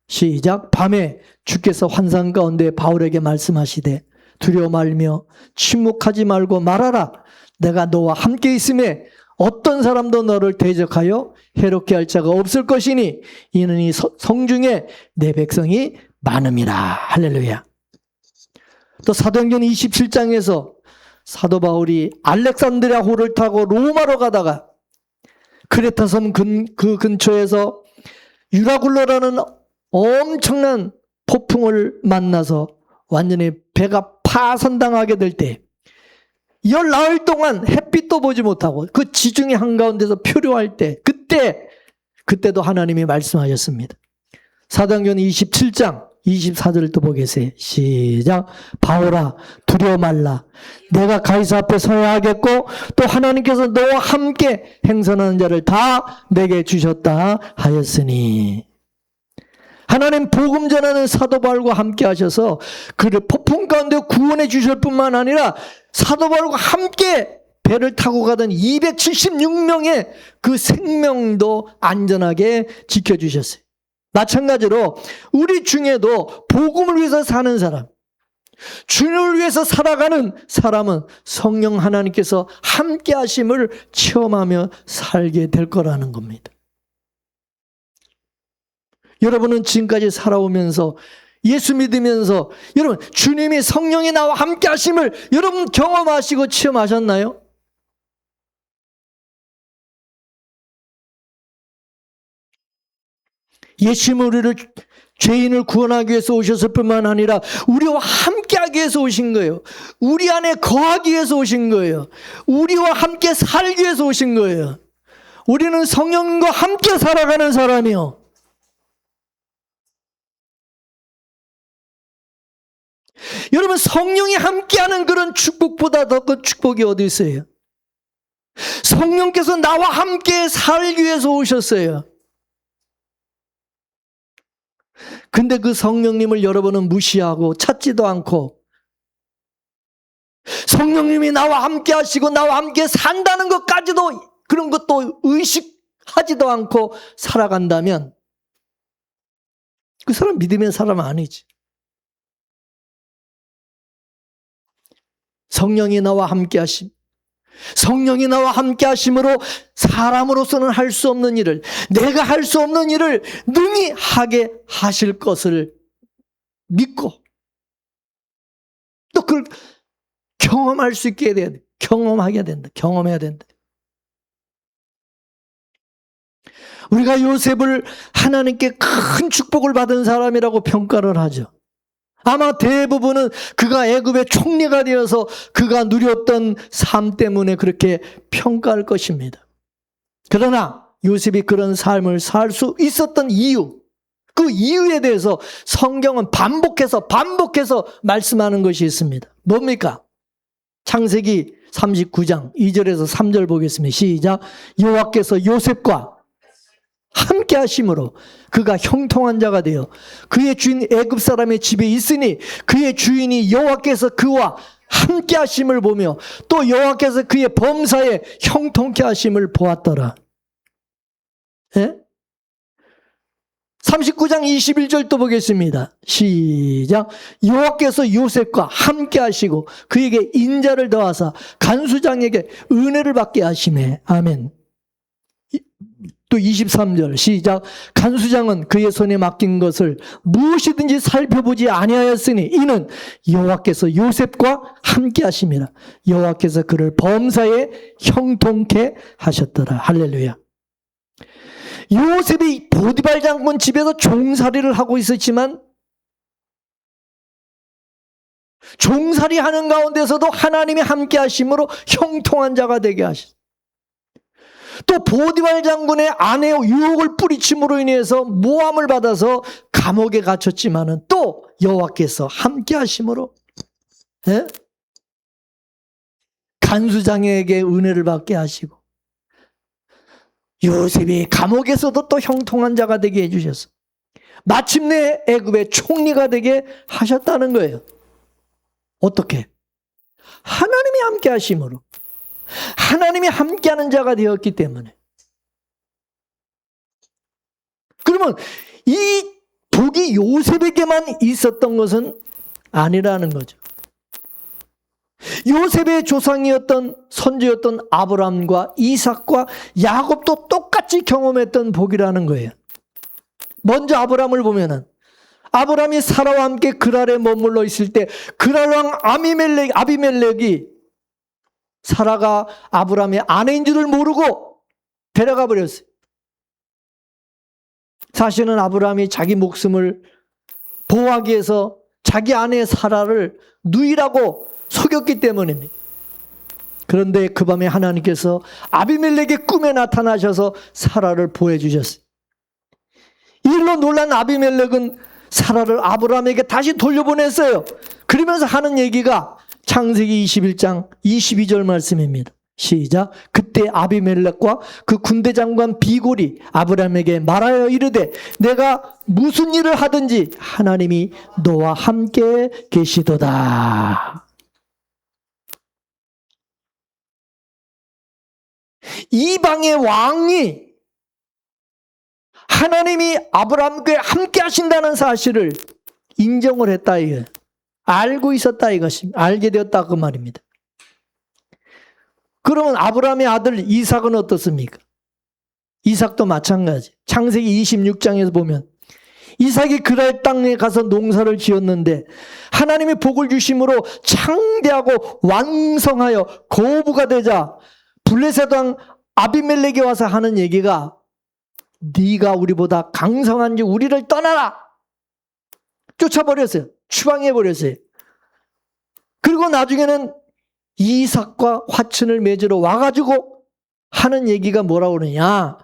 시작. 밤에 주께서 환상 가운데 바울에게 말씀하시되 두려워 말며 침묵하지 말고 말하라. 내가 너와 함께 있음에 어떤 사람도 너를 대적하여 해롭게 할 자가 없을 것이니 이는 이 성중에 내 백성이 많음이라. 할렐루야. 또 사도행전 27장에서 사도 바울이 알렉산드리아 호를 타고 로마로 가다가 크레타 섬 그 근처에서 유라굴로라는 엄청난 폭풍을 만나서 완전히 배가 파선당하게 될 때 19일 동안 햇빛도 보지 못하고 그 지중해 한가운데서 표류할 때 그때도 하나님이 말씀하셨습니다. 사도행전 27장 24절을 또 보겠어요. 시작. 바울아 두려워 말라. 내가 가이사 앞에 서야 하겠고 또 하나님께서 너와 함께 행선하는 자를 다 내게 주셨다 하였으니. 하나님 복음 전하는 사도 바울과 함께 하셔서 그를 폭풍 가운데 구원해 주실 뿐만 아니라 사도 바울과 함께 배를 타고 가던 276명의 그 생명도 안전하게 지켜주셨어요. 마찬가지로 우리 중에도 복음을 위해서 사는 사람, 주님을 위해서 살아가는 사람은 성령 하나님께서 함께 하심을 체험하며 살게 될 거라는 겁니다. 여러분은 지금까지 살아오면서 예수 믿으면서 여러분 주님이 성령이 나와 함께 하심을 여러분 경험하시고 체험하셨나요? 예수님은 우리를 죄인을 구원하기 위해서 오셨을 뿐만 아니라 우리와 함께하기 위해서 오신 거예요. 우리 안에 거하기 위해서 오신 거예요. 우리와 함께 살기 위해서 오신 거예요. 우리는 성령과 함께 살아가는 사람이요. 여러분 성령이 함께하는 그런 축복보다 더 큰 축복이 어디 있어요? 성령께서 나와 함께 살기 위해서 오셨어요. 근데 그 성령님을 여러분은 무시하고 찾지도 않고 성령님이 나와 함께 하시고 나와 함께 산다는 것까지도 그런 것도 의식하지도 않고 살아간다면 그 사람 믿음의 사람 아니지. 성령이 나와 함께 하심, 성령이 나와 함께 하심으로 사람으로서는 할 수 없는 일을, 내가 할 수 없는 일을 능히 하게 하실 것을 믿고 또 그걸 경험할 수 있게 돼야 돼. 경험하게 된다. 경험해야 된다. 우리가 요셉을 하나님께 큰 축복을 받은 사람이라고 평가를 하죠. 아마 대부분은 그가 애굽의 총리가 되어서 그가 누렸던 삶 때문에 그렇게 평가할 것입니다. 그러나 요셉이 그런 삶을 살 수 있었던 이유, 그 이유에 대해서 성경은 반복해서 말씀하는 것이 있습니다. 뭡니까? 창세기 39장 2절에서 3절 보겠습니다. 시작. 여호와께서 요셉과 함께 하심으로 그가 형통한 자가 되어 그의 주인 애굽 사람의 집에 있으니 그의 주인이 여호와께서 그와 함께 하심을 보며 또 여호와께서 그의 범사에 형통케 하심을 보았더라. 예? 39장 21절 또 보겠습니다. 시작. 여호와께서 요셉과 함께 하시고 그에게 인자를 더하사 간수장에게 은혜를 받게 하시매. 아멘. 또 23절 시작. 간수장은 그의 손에 맡긴 것을 무엇이든지 살펴보지 아니하였으니 이는 여호와께서 요셉과 함께 하심이라. 여호와께서 그를 범사에 형통케 하셨더라. 할렐루야. 요셉이 보디발 장군 집에서 종살이를 하고 있었지만 종살이 하는 가운데서도 하나님이 함께 하심으로 형통한 자가 되게 하셨어요. 또 보디발 장군의 아내의 유혹을 뿌리침으로 인해서 모함을 받아서 감옥에 갇혔지만은 또 여호와께서 함께 하심으로 간수장에게 은혜를 받게 하시고 요셉이 감옥에서도 또 형통한 자가 되게 해주셨어. 마침내 애굽의 총리가 되게 하셨다는 거예요. 어떻게? 하나님이 함께 하심으로. 하나님이 함께하는 자가 되었기 때문에. 그러면 이 복이 요셉에게만 있었던 것은 아니라는 거죠. 요셉의 조상이었던 선조였던 아브라함과 이삭과 야곱도 똑같이 경험했던 복이라는 거예요. 먼저 아브라함을 보면은 아브라함이 사라와 함께 그랄에 머물러 있을 때 그랄 왕 아비멜렉이 사라가 아브라함의 아내인 줄을 모르고 데려가 버렸어요. 사실은 아브라함이 자기 목숨을 보호하기 위해서 자기 아내 사라를 누이라고 속였기 때문입니다. 그런데 그 밤에 하나님께서 아비멜렉의 꿈에 나타나셔서 사라를 보호해 주셨어요. 이로 놀란 아비멜렉은 사라를 아브라함에게 다시 돌려보냈어요. 그러면서 하는 얘기가 창세기 21장 22절 말씀입니다. 시작. 그때 아비멜렉과 그 군대 장관 비골이 아브라함에게 말하여 이르되 내가 무슨 일을 하든지 하나님이 너와 함께 계시도다. 이방의 왕이 하나님이 아브라함과 함께 하신다는 사실을 인정을 했다 이거예요. 알고 있었다 이것입니다. 알게 되었다 그 말입니다. 그러면 아브라함의 아들 이삭은 어떻습니까? 이삭도 마찬가지. 창세기 26장에서 보면 이삭이 그랄 땅에 가서 농사를 지었는데 하나님이 복을 주심으로 창대하고 왕성하여 거부가 되자 블레셋 왕 아비멜렉이 와서 하는 얘기가 네가 우리보다 강성한지 우리를 떠나라. 쫓아버렸어요. 추방해버렸어요. 그리고 나중에는 이삭과 화친을 맺으러 와가지고 하는 얘기가 뭐라고 그러냐.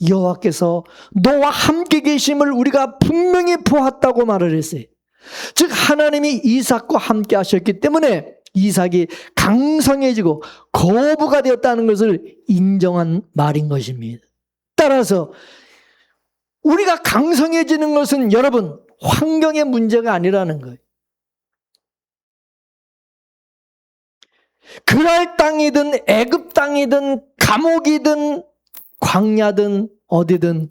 여호와께서 너와 함께 계심을 우리가 분명히 보았다고 말을 했어요. 즉 하나님이 이삭과 함께 하셨기 때문에 이삭이 강성해지고 거부가 되었다는 것을 인정한 말인 것입니다. 따라서 우리가 강성해지는 것은 여러분 환경의 문제가 아니라는 거예요. 그랄 땅이든 애굽 땅이든 감옥이든 광야든 어디든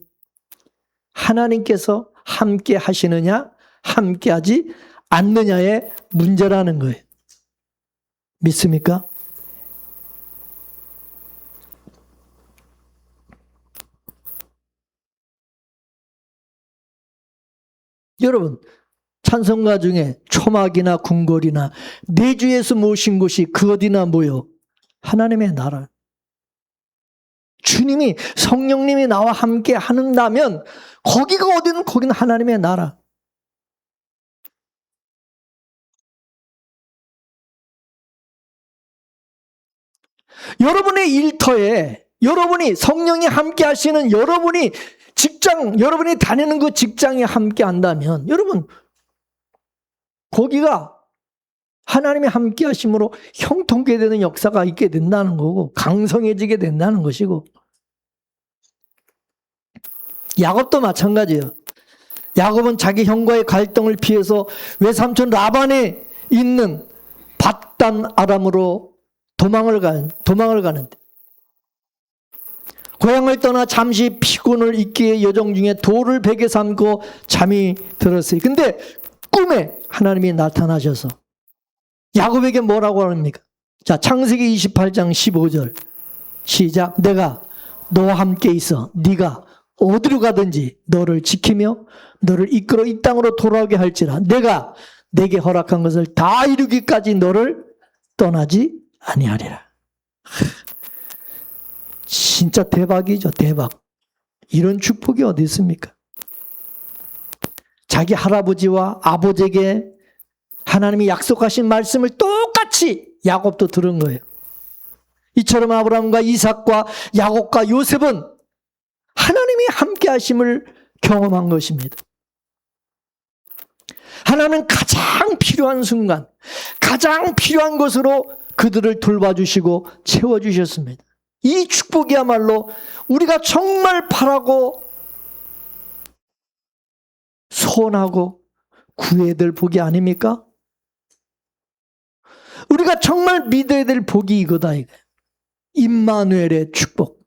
하나님께서 함께 하시느냐 함께 하지 않느냐의 문제라는 거예요. 믿습니까? 여러분 찬송가 중에 초막이나 궁궐이나 내 주에서 모신 곳이 그 어디나 모여 하나님의 나라. 주님이 성령님이 나와 함께 한다면 거기가 어디는 거기는 하나님의 나라. 여러분의 일터에 여러분이 성령이 함께 하시는 여러분이 여러분이 다니는 그 직장에 함께 한다면 여러분 거기가 하나님이 함께 하심으로 형통케 되는 역사가 있게 된다는 거고 강성해지게 된다는 것이고 야곱도 마찬가지예요. 야곱은 자기 형과의 갈등을 피해서 외삼촌 라반에 있는 밧단 아람으로 도망을 가는데 고향을 떠나 잠시 피곤을 잊기에 여정 중에 돌을 베개 삼고 잠이 들었어요. 근데 꿈에 하나님이 나타나셔서 야곱에게 뭐라고 합니까? 자, 창세기 28장 15절 시작. 내가 너와 함께 있어 네가 어디로 가든지 너를 지키며 너를 이끌어 이 땅으로 돌아오게 할지라 내가 내게 허락한 것을 다 이루기까지 너를 떠나지 아니하리라. 진짜 대박이죠. 대박. 이런 축복이 어디 있습니까? 자기 할아버지와 아버지에게 하나님이 약속하신 말씀을 똑같이 야곱도 들은 거예요. 이처럼 아브라함과 이삭과 야곱과 요셉은 하나님이 함께 하심을 경험한 것입니다. 하나님은 가장 필요한 순간, 가장 필요한 것으로 그들을 돌봐주시고 채워주셨습니다. 이 축복이야말로 우리가 정말 바라고 소원하고 구해야 될 복이 아닙니까? 우리가 정말 믿어야 될 복이 이거다. 임마누엘의 축복.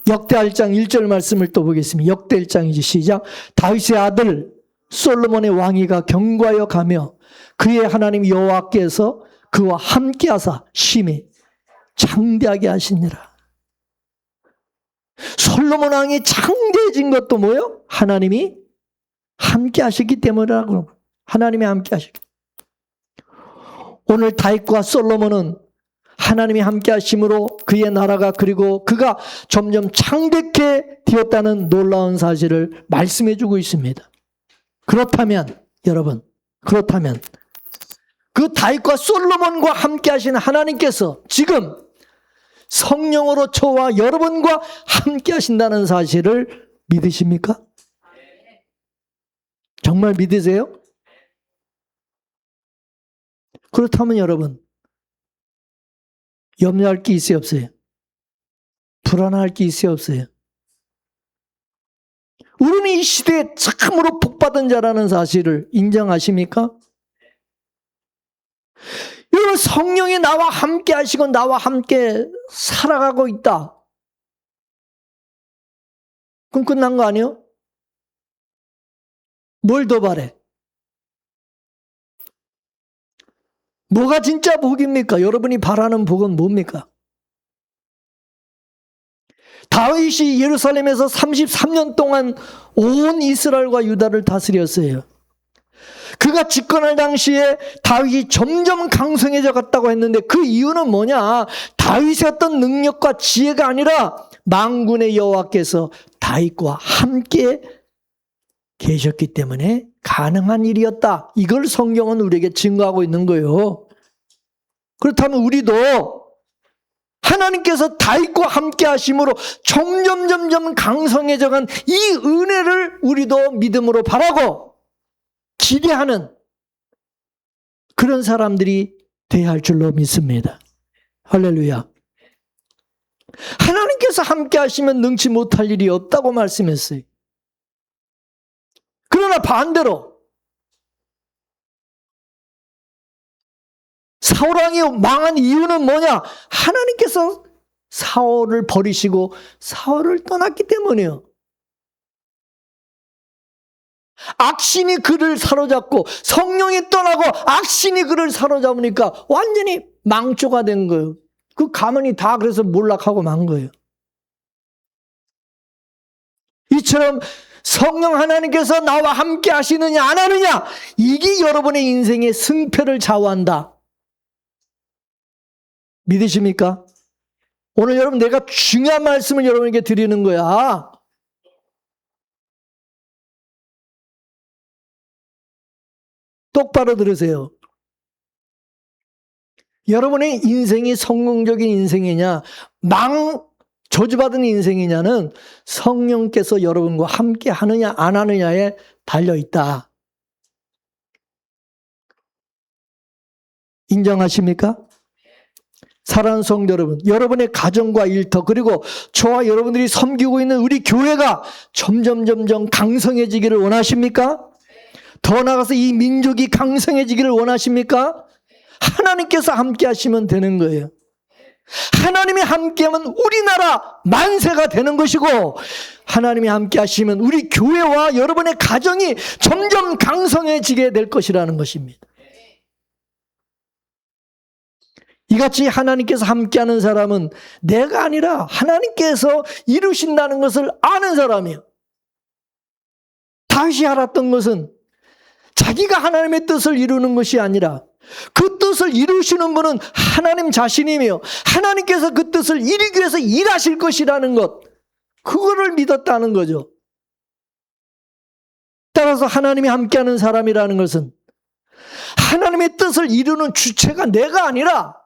역대 1장 1절 말씀을 또 보겠습니다. 역대 1장이지 시작. 다윗의 아들 솔로몬의 왕위가 경과하여 가며 그의 하나님 여호와께서 그와 함께하사 심히 창대하게 하시니라. 솔로몬 왕이 창대해진 것도 뭐예요? 하나님이 함께 하셨기 때문이라고. 하나님이 함께 하셨기. 오늘 다윗과 솔로몬은 하나님이 함께 하심으로 그의 나라가 그리고 그가 점점 창백해 되었다는 놀라운 사실을 말씀해 주고 있습니다. 그렇다면 여러분, 그렇다면 그 다윗과 솔로몬과 함께 하신 하나님께서 지금 성령으로 저와 여러분과 함께 하신다는 사실을 믿으십니까? 정말 믿으세요? 그렇다면 여러분, 염려할 게 있어요, 없어요? 불안할 게 있어요, 없어요? 우리는 이 시대에 참으로 복받은 자라는 사실을 인정하십니까? 여러분, 성령이 나와 함께 하시고 나와 함께 살아가고 있다. 그럼 끝난 거 아니에요? 뭘 더 바래? 뭐가 진짜 복입니까? 여러분이 바라는 복은 뭡니까? 다윗이 예루살렘에서 33년 동안 온 이스라엘과 유다를 다스렸어요. 그가 집권할 당시에 다윗이 점점 강성해져 갔다고 했는데 그 이유는 뭐냐? 다윗의 어떤 능력과 지혜가 아니라 만군의 여호와께서 다윗과 함께 계셨기 때문에 가능한 일이었다. 이걸 성경은 우리에게 증거하고 있는 거예요. 그렇다면 우리도 하나님께서 다윗과 함께 하심으로 점점 강성해져 간 이 은혜를 우리도 믿음으로 바라고 기대하는 그런 사람들이 돼야 할 줄로 믿습니다. 할렐루야. 하나님께서 함께 하시면 능치 못할 일이 없다고 말씀했어요. 그러나 반대로 사울왕이 망한 이유는 뭐냐? 하나님께서 사울을 버리시고 사울을 떠났기 때문이에요. 악신이 그를 사로잡고 성령이 떠나고 악신이 그를 사로잡으니까 완전히 망조가 된 거예요. 그 가문이 다 그래서 몰락하고 만 거예요. 이처럼 성령 하나님께서 나와 함께 하시느냐 안 하느냐, 이게 여러분의 인생의 승패를 좌우한다. 믿으십니까? 오늘 여러분, 내가 중요한 말씀을 여러분에게 드리는 거야. 똑바로 들으세요. 여러분의 인생이 성공적인 인생이냐, 저주받은 인생이냐는 성령께서 여러분과 함께 하느냐 안 하느냐에 달려있다. 인정하십니까? 사랑하는 성도 여러분, 여러분의 가정과 일터 그리고 저와 여러분들이 섬기고 있는 우리 교회가 점점 강성해지기를 원하십니까? 더 나아가서 이 민족이 강성해지기를 원하십니까? 하나님께서 함께 하시면 되는 거예요. 하나님이 함께하면 우리나라 만세가 되는 것이고, 하나님이 함께 하시면 우리 교회와 여러분의 가정이 점점 강성해지게 될 것이라는 것입니다. 이같이 하나님께서 함께하는 사람은 내가 아니라 하나님께서 이루신다는 것을 아는 사람이에요. 다윗이 알았던 것은 자기가 하나님의 뜻을 이루는 것이 아니라 그 뜻을 이루시는 분은 하나님 자신이며 하나님께서 그 뜻을 이루기 위해서 일하실 것이라는 것, 그거를 믿었다는 거죠. 따라서 하나님이 함께하는 사람이라는 것은 하나님의 뜻을 이루는 주체가 내가 아니라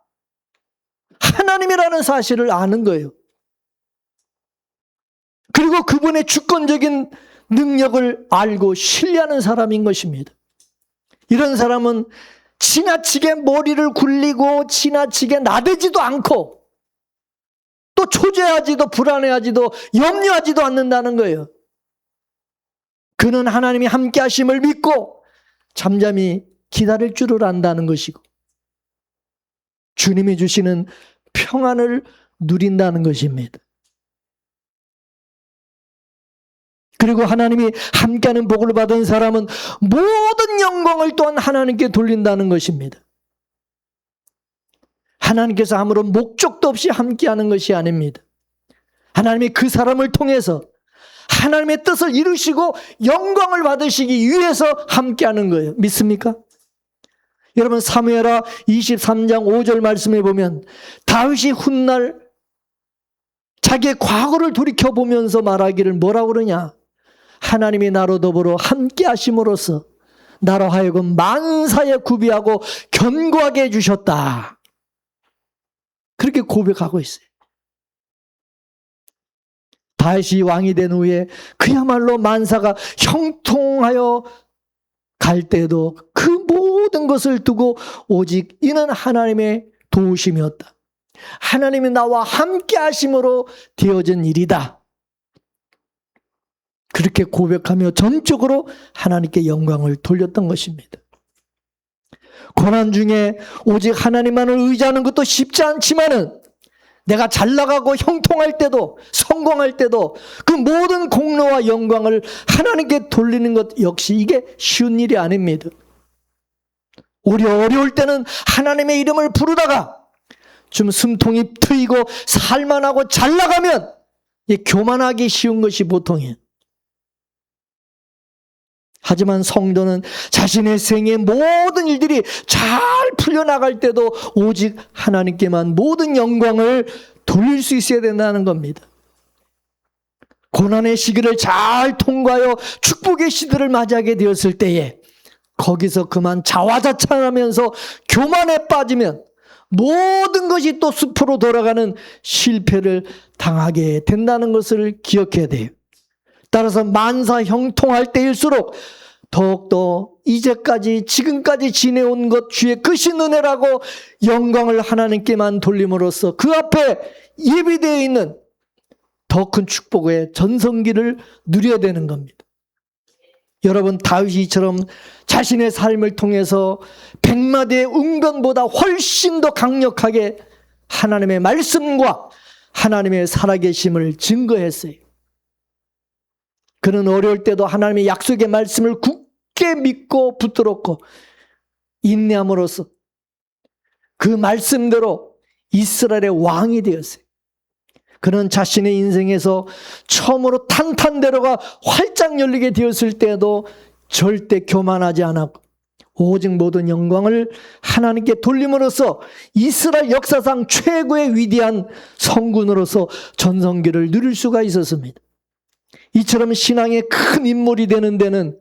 하나님이라는 사실을 아는 거예요. 그리고 그분의 주권적인 능력을 알고 신뢰하는 사람인 것입니다. 이런 사람은 지나치게 머리를 굴리고 지나치게 나대지도 않고 또 초조해하지도 불안해하지도 염려하지도 않는다는 거예요. 그는 하나님이 함께 하심을 믿고 잠잠히 기다릴 줄을 안다는 것이고 주님이 주시는 평안을 누린다는 것입니다. 그리고 하나님이 함께하는 복을 받은 사람은 모든 영광을 또한 하나님께 돌린다는 것입니다. 하나님께서 아무런 목적도 없이 함께하는 것이 아닙니다. 하나님이 그 사람을 통해서 하나님의 뜻을 이루시고 영광을 받으시기 위해서 함께하는 거예요. 믿습니까? 여러분 사무엘하 23장 5절 말씀에 보면 다윗이 훗날 자기의 과거를 돌이켜보면서 말하기를 뭐라고 그러냐. 하나님이 나로 더불어 함께 하심으로써 나로 하여금 만사에 구비하고 견고하게 해주셨다. 그렇게 고백하고 있어요. 다윗이 왕이 된 후에 그야말로 만사가 형통하여 갈 때도 그 모든 것을 두고 오직 이는 하나님의 도우심이었다. 하나님이 나와 함께 하심으로 되어진 일이다. 그렇게 고백하며 전적으로 하나님께 영광을 돌렸던 것입니다. 고난 중에 오직 하나님만을 의지하는 것도 쉽지 않지만은 내가 잘 나가고 형통할 때도 성공할 때도 그 모든 공로와 영광을 하나님께 돌리는 것 역시 이게 쉬운 일이 아닙니다. 오히려 어려울 때는 하나님의 이름을 부르다가 좀 숨통이 트이고 살만하고 잘 나가면 교만하기 쉬운 것이 보통이에요. 하지만 성도는 자신의 생의 모든 일들이 잘 풀려나갈 때도 오직 하나님께만 모든 영광을 돌릴 수 있어야 된다는 겁니다. 고난의 시기를 잘 통과하여 축복의 시대를 맞이하게 되었을 때에 거기서 그만 자화자찬하면서 교만에 빠지면 모든 것이 또 숲으로 돌아가는 실패를 당하게 된다는 것을 기억해야 돼요. 따라서 만사 형통할 때일수록 더욱더 이제까지 지금까지 지내온 것 주의 크신 은혜라고 영광을 하나님께만 돌림으로써 그 앞에 예비되어 있는 더 큰 축복의 전성기를 누려야 되는 겁니다. 여러분 다윗이 이처럼 자신의 삶을 통해서 백마대의 응변보다 훨씬 더 강력하게 하나님의 말씀과 하나님의 살아계심을 증거했어요. 그는 어려울 때도 하나님의 약속의 말씀을 굳게 믿고 붙들었고 인내함으로써 그 말씀대로 이스라엘의 왕이 되었어요. 그는 자신의 인생에서 처음으로 탄탄대로가 활짝 열리게 되었을 때도 절대 교만하지 않았고 오직 모든 영광을 하나님께 돌림으로써 이스라엘 역사상 최고의 위대한 성군으로서 전성기를 누릴 수가 있었습니다. 이처럼 신앙의 큰 인물이 되는 데는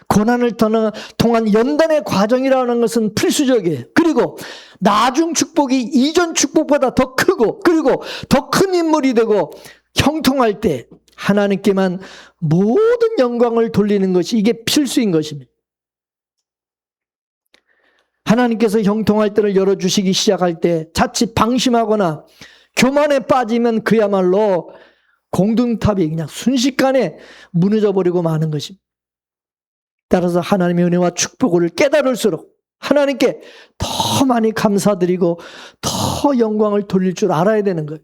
고난을 통한 연단의 과정이라는 것은 필수적이에요. 그리고 나중 축복이 이전 축복보다 더 크고 그리고 더 큰 인물이 되고 형통할 때 하나님께만 모든 영광을 돌리는 것이 이게 필수인 것입니다. 하나님께서 형통할 때를 열어주시기 시작할 때 자칫 방심하거나 교만에 빠지면 그야말로 공동탑이 그냥 순식간에 무너져 버리고 마는 것입니다. 따라서 하나님의 은혜와 축복을 깨달을수록 하나님께 더 많이 감사드리고 더 영광을 돌릴 줄 알아야 되는 거예요.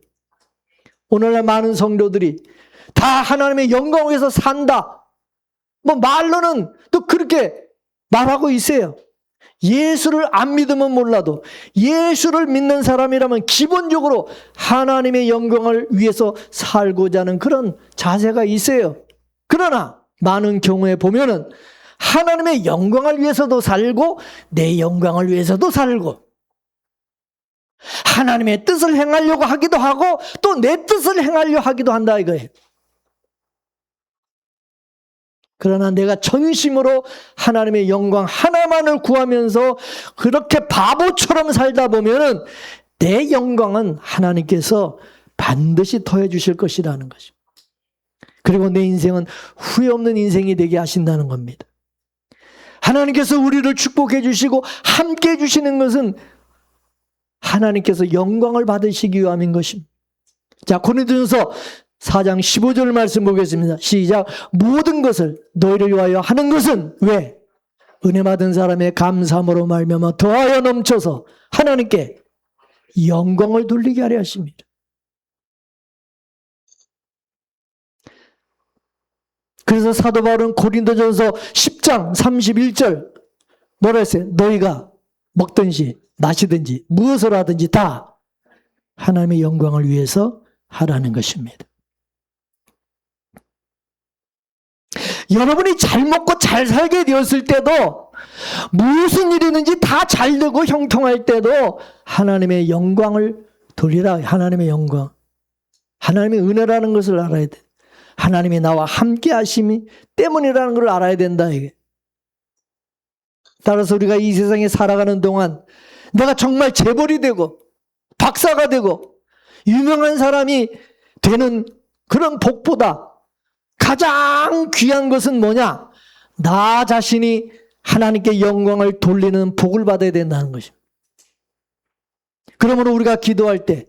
오늘날 많은 성도들이 다 하나님의 영광을 위해서 산다. 말로는 또 그렇게 말하고 있어요. 예수를 안 믿으면 몰라도 예수를 믿는 사람이라면 기본적으로 하나님의 영광을 위해서 살고자 하는 그런 자세가 있어요. 그러나 많은 경우에 보면은 하나님의 영광을 위해서도 살고 내 영광을 위해서도 살고 하나님의 뜻을 행하려고 하기도 하고 또 내 뜻을 행하려고 하기도 한다 이거예요. 그러나 내가 전심으로 하나님의 영광 하나만을 구하면서 그렇게 바보처럼 살다 보면은 내 영광은 하나님께서 반드시 더해 주실 것이라는 것입니다. 그리고 내 인생은 후회 없는 인생이 되게 하신다는 겁니다. 하나님께서 우리를 축복해 주시고 함께 해 주시는 것은 하나님께서 영광을 받으시기 위함인 것입니다. 자, 고린도전서 4장 15절 말씀 보겠습니다. 시작. 모든 것을 너희를 위하여 하는 것은 왜? 은혜 받은 사람의 감사함으로 말미암아 더하여 넘쳐서 하나님께 영광을 돌리게 하려 하십니다. 그래서 사도 바울은 고린도전서 10장 31절 뭐라 했어요? 너희가 먹든지 마시든지 무엇을 하든지 다 하나님의 영광을 위해서 하라는 것입니다. 여러분이 잘 먹고 잘 살게 되었을 때도 무슨 일이든지 다 잘되고 형통할 때도 하나님의 영광을 돌리라. 하나님의 영광. 하나님의 은혜라는 것을 알아야 돼. 하나님이 나와 함께 하심이 때문이라는 걸 알아야 된다. 이게. 따라서 우리가 이 세상에 살아가는 동안 내가 정말 재벌이 되고 박사가 되고 유명한 사람이 되는 그런 복보다 가장 귀한 것은 뭐냐? 나 자신이 하나님께 영광을 돌리는 복을 받아야 된다는 것입니다. 그러므로 우리가 기도할 때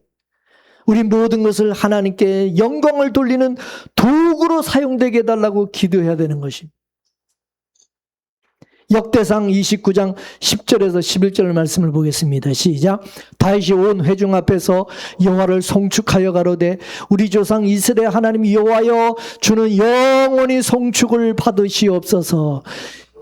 우리 모든 것을 하나님께 영광을 돌리는 도구로 사용되게 해달라고 기도해야 되는 것입니다. 역대상 29장 10절에서 11절 말씀을 보겠습니다. 시작. 다윗이 온 회중 앞에서 여호와를 송축하여 가로되 우리 조상 이스라엘 하나님 여호와여 주는 영원히 송축을 받으시옵소서.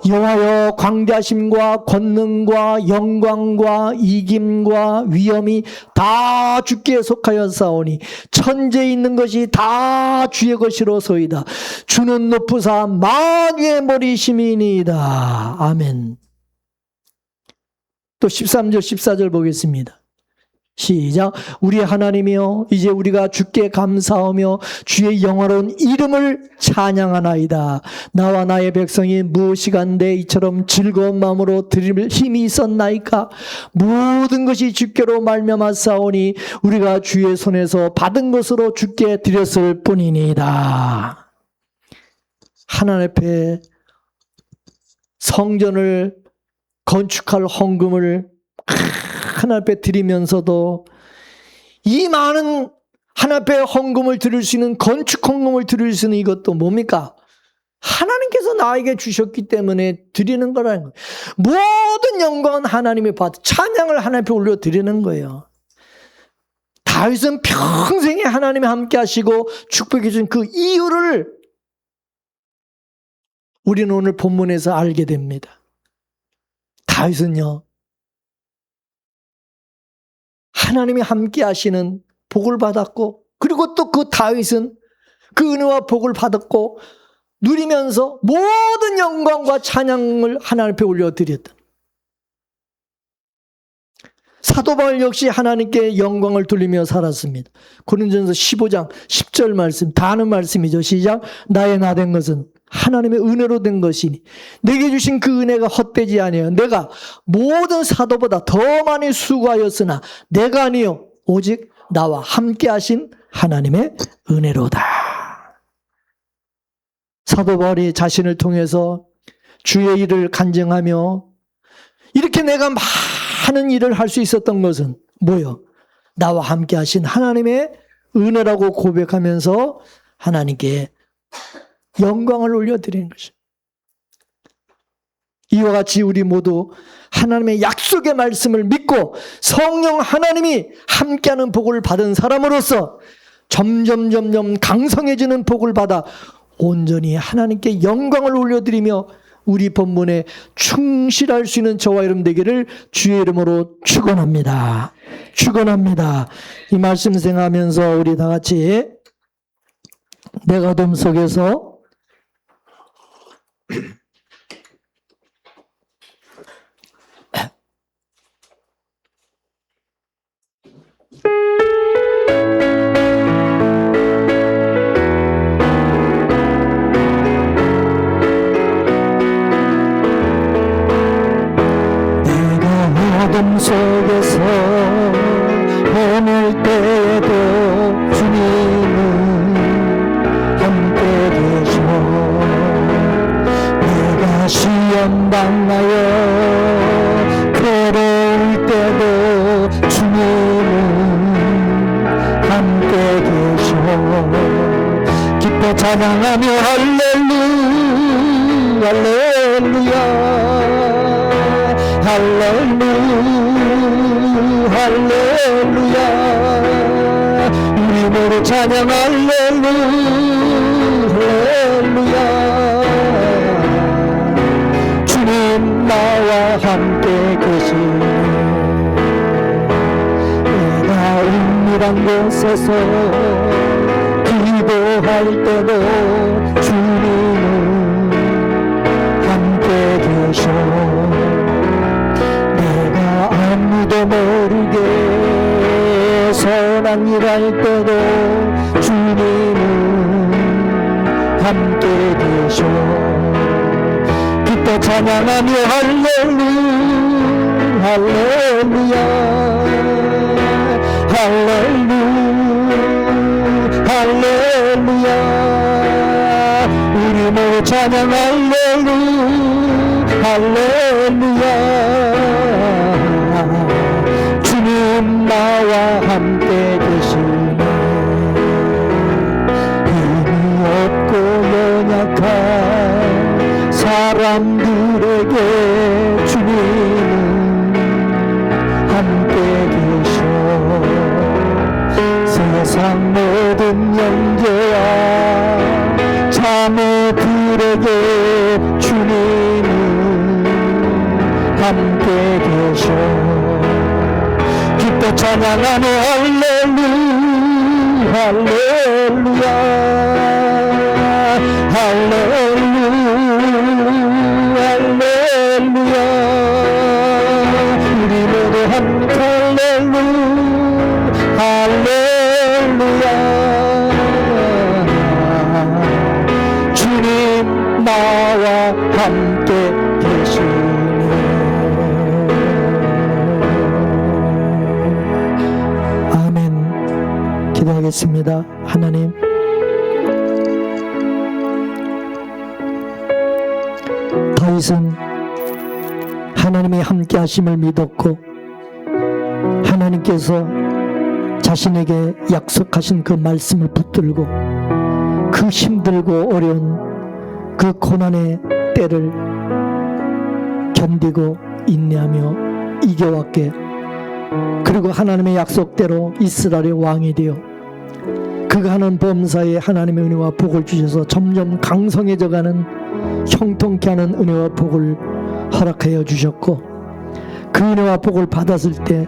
여호와여 광대하심과 권능과 영광과 이김과 위엄이 다 주께 속하여 싸우니 천지에 있는 것이 다 주의 것이로소이다. 주는 높으사 만유의 머리심이니이다. 아멘. 또 13절 14절 보겠습니다. 시작. 우리 하나님이여 이제 우리가 주께 감사하며 주의 영화로운 이름을 찬양하나이다. 나와 나의 백성이 무엇이간데 이처럼 즐거운 마음으로 드릴 힘이 있었나이까. 모든 것이 주께로 말미암았사오니 우리가 주의 손에서 받은 것으로 주께 드렸을 뿐이니이다. 하나님 앞에 성전을 건축할 헌금을 하나님 앞에 드리면서도 이 많은 하나님 앞에 헌금을 드릴 수 있는 건축 헌금을 드릴 수 있는 이것도 뭡니까? 하나님께서 나에게 주셨기 때문에 드리는 거라는 거예요. 모든 영광은 하나님이 받아 찬양을 하나님 앞에 올려 드리는 거예요. 다윗은 평생에 하나님이 함께 하시고 축복해 주신 그 이유를 우리는 오늘 본문에서 알게 됩니다. 다윗은요, 하나님이 함께 하시는 복을 받았고, 그리고 또 그 다윗은 그 은혜와 복을 받았고 누리면서 모든 영광과 찬양을 하나님 앞에 올려드렸다. 사도 바울 역시 하나님께 영광을 돌리며 살았습니다. 고린도전서 15장 10절 말씀, 다 아는 말씀이죠. 시작. 나의 나 된 것은 하나님의 은혜로 된 것이니 내게 주신 그 은혜가 헛되지 아니하여 내가 모든 사도보다 더 많이 수고하였으나 내가 아니요 오직 나와 함께 하신 하나님의 은혜로다. 사도 바울이 자신을 통해서 주의 일을 간증하며 이렇게 내가 많은 일을 할 수 있었던 것은 뭐요? 나와 함께 하신 하나님의 은혜라고 고백하면서 하나님께 영광을 올려드리는 것이죠. 이와 같이 우리 모두 하나님의 약속의 말씀을 믿고 성령 하나님이 함께하는 복을 받은 사람으로서 점점 강성해지는 복을 받아 온전히 하나님께 영광을 올려드리며 우리 본문에 충실할 수 있는 저와 여러분 되기를 주의 이름으로 축원합니다. 축원합니다. 이 말씀 생각하면서 우리 다 같이 내가 어둠 속에서 어둠 속에서 헤맬 때에도 주님은 함께 계셔. 내가 시험 당하여 괴로울 때도 주님은 함께 계셔. 기뻐 찬양하며 할렐루야 할렐루야 할렐루야 우리 모두 찬양 할렐루야 주님 나와 함께 계시네. 내가 은밀한 곳에서 기도할 때도 주님은 함께 계셔. 왕이랄 때도 주님은 함께 계셔. 기뻐 찬양하며 할렐루야 할렐루야 할렐루야 할렐루야. 우리 모두 찬양 할렐루야 할렐루야. 주님 나와 함께 계시네. 힘이 없고 연약한 사람들에게 주님은 함께 계셔. 세상 모든 형제와 자매들에게 주님은 함께 계셔. 기뻐 찬양하며 할렐루야 할렐루야 할렐루야 할렐루야. 우리 모두 함께 할렐루야 할렐루야. 주님 나와 함께 계시네. 아멘. 기도하겠습니다. 하나님, 다윗은 하나님의 함께 하심을 믿었고 하나님께서 자신에게 약속하신 그 말씀을 붙들고 그 힘들고 어려운 그 고난의 때를 견디고 인내하며 이겨왔게, 그리고 하나님의 약속대로 이스라엘의 왕이 되어 그가 하는 범사에 하나님의 은혜와 복을 주셔서 점점 강성해져가는 형통케 하는 은혜와 복을 허락하여 주셨고, 그 은혜와 복을 받았을 때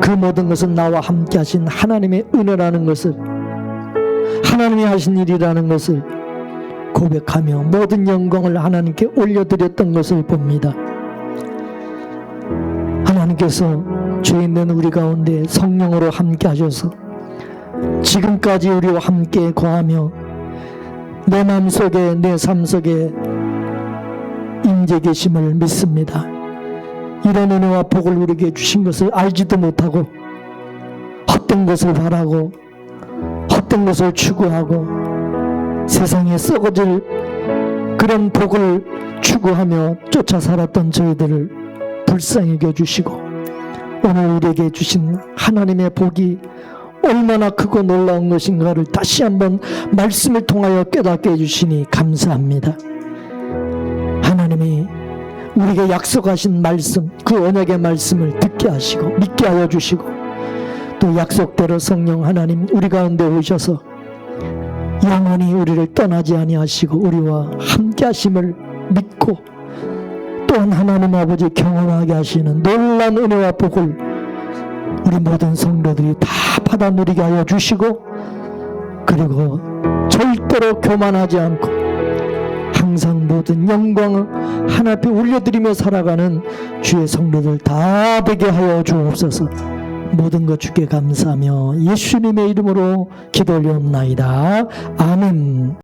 그 모든 것은 나와 함께 하신 하나님의 은혜라는 것을, 하나님이 하신 일이라는 것을 고백하며 모든 영광을 하나님께 올려드렸던 것을 봅니다. 하나님께서 죄 있는 우리 가운데 성령으로 함께 하셔서 지금까지 우리와 함께 거하며 내 마음속에 내 삶 속에 임재 계심을 믿습니다. 이런 은혜와 복을 우리에게 주신 것을 알지도 못하고 헛된 것을 바라고 헛된 것을 추구하고 세상에 썩어질 그런 복을 추구하며 쫓아 살았던 저희들을 불쌍히 여겨주시고 오늘 우리에게 주신 하나님의 복이 얼마나 크고 놀라운 것인가를 다시 한번 말씀을 통하여 깨닫게 해주시니 감사합니다. 하나님이 우리에게 약속하신 말씀, 그 언약의 말씀을 듣게 하시고 믿게 하여 주시고, 또 약속대로 성령 하나님 우리 가운데 오셔서 영원히 우리를 떠나지 아니하시고 우리와 함께 하심을 믿고, 또한 하나님 아버지 경험하게 하시는 놀라운 은혜와 복을 우리 모든 성도들이 다 받아 누리게 하여 주시고, 그리고 절대로 교만하지 않고 항상 모든 영광을 하나님 앞에 올려드리며 살아가는 주의 성도들 다 되게 하여 주옵소서. 모든 것 주께 감사하며 예수님의 이름으로 기도 올려옵나이다. 아멘.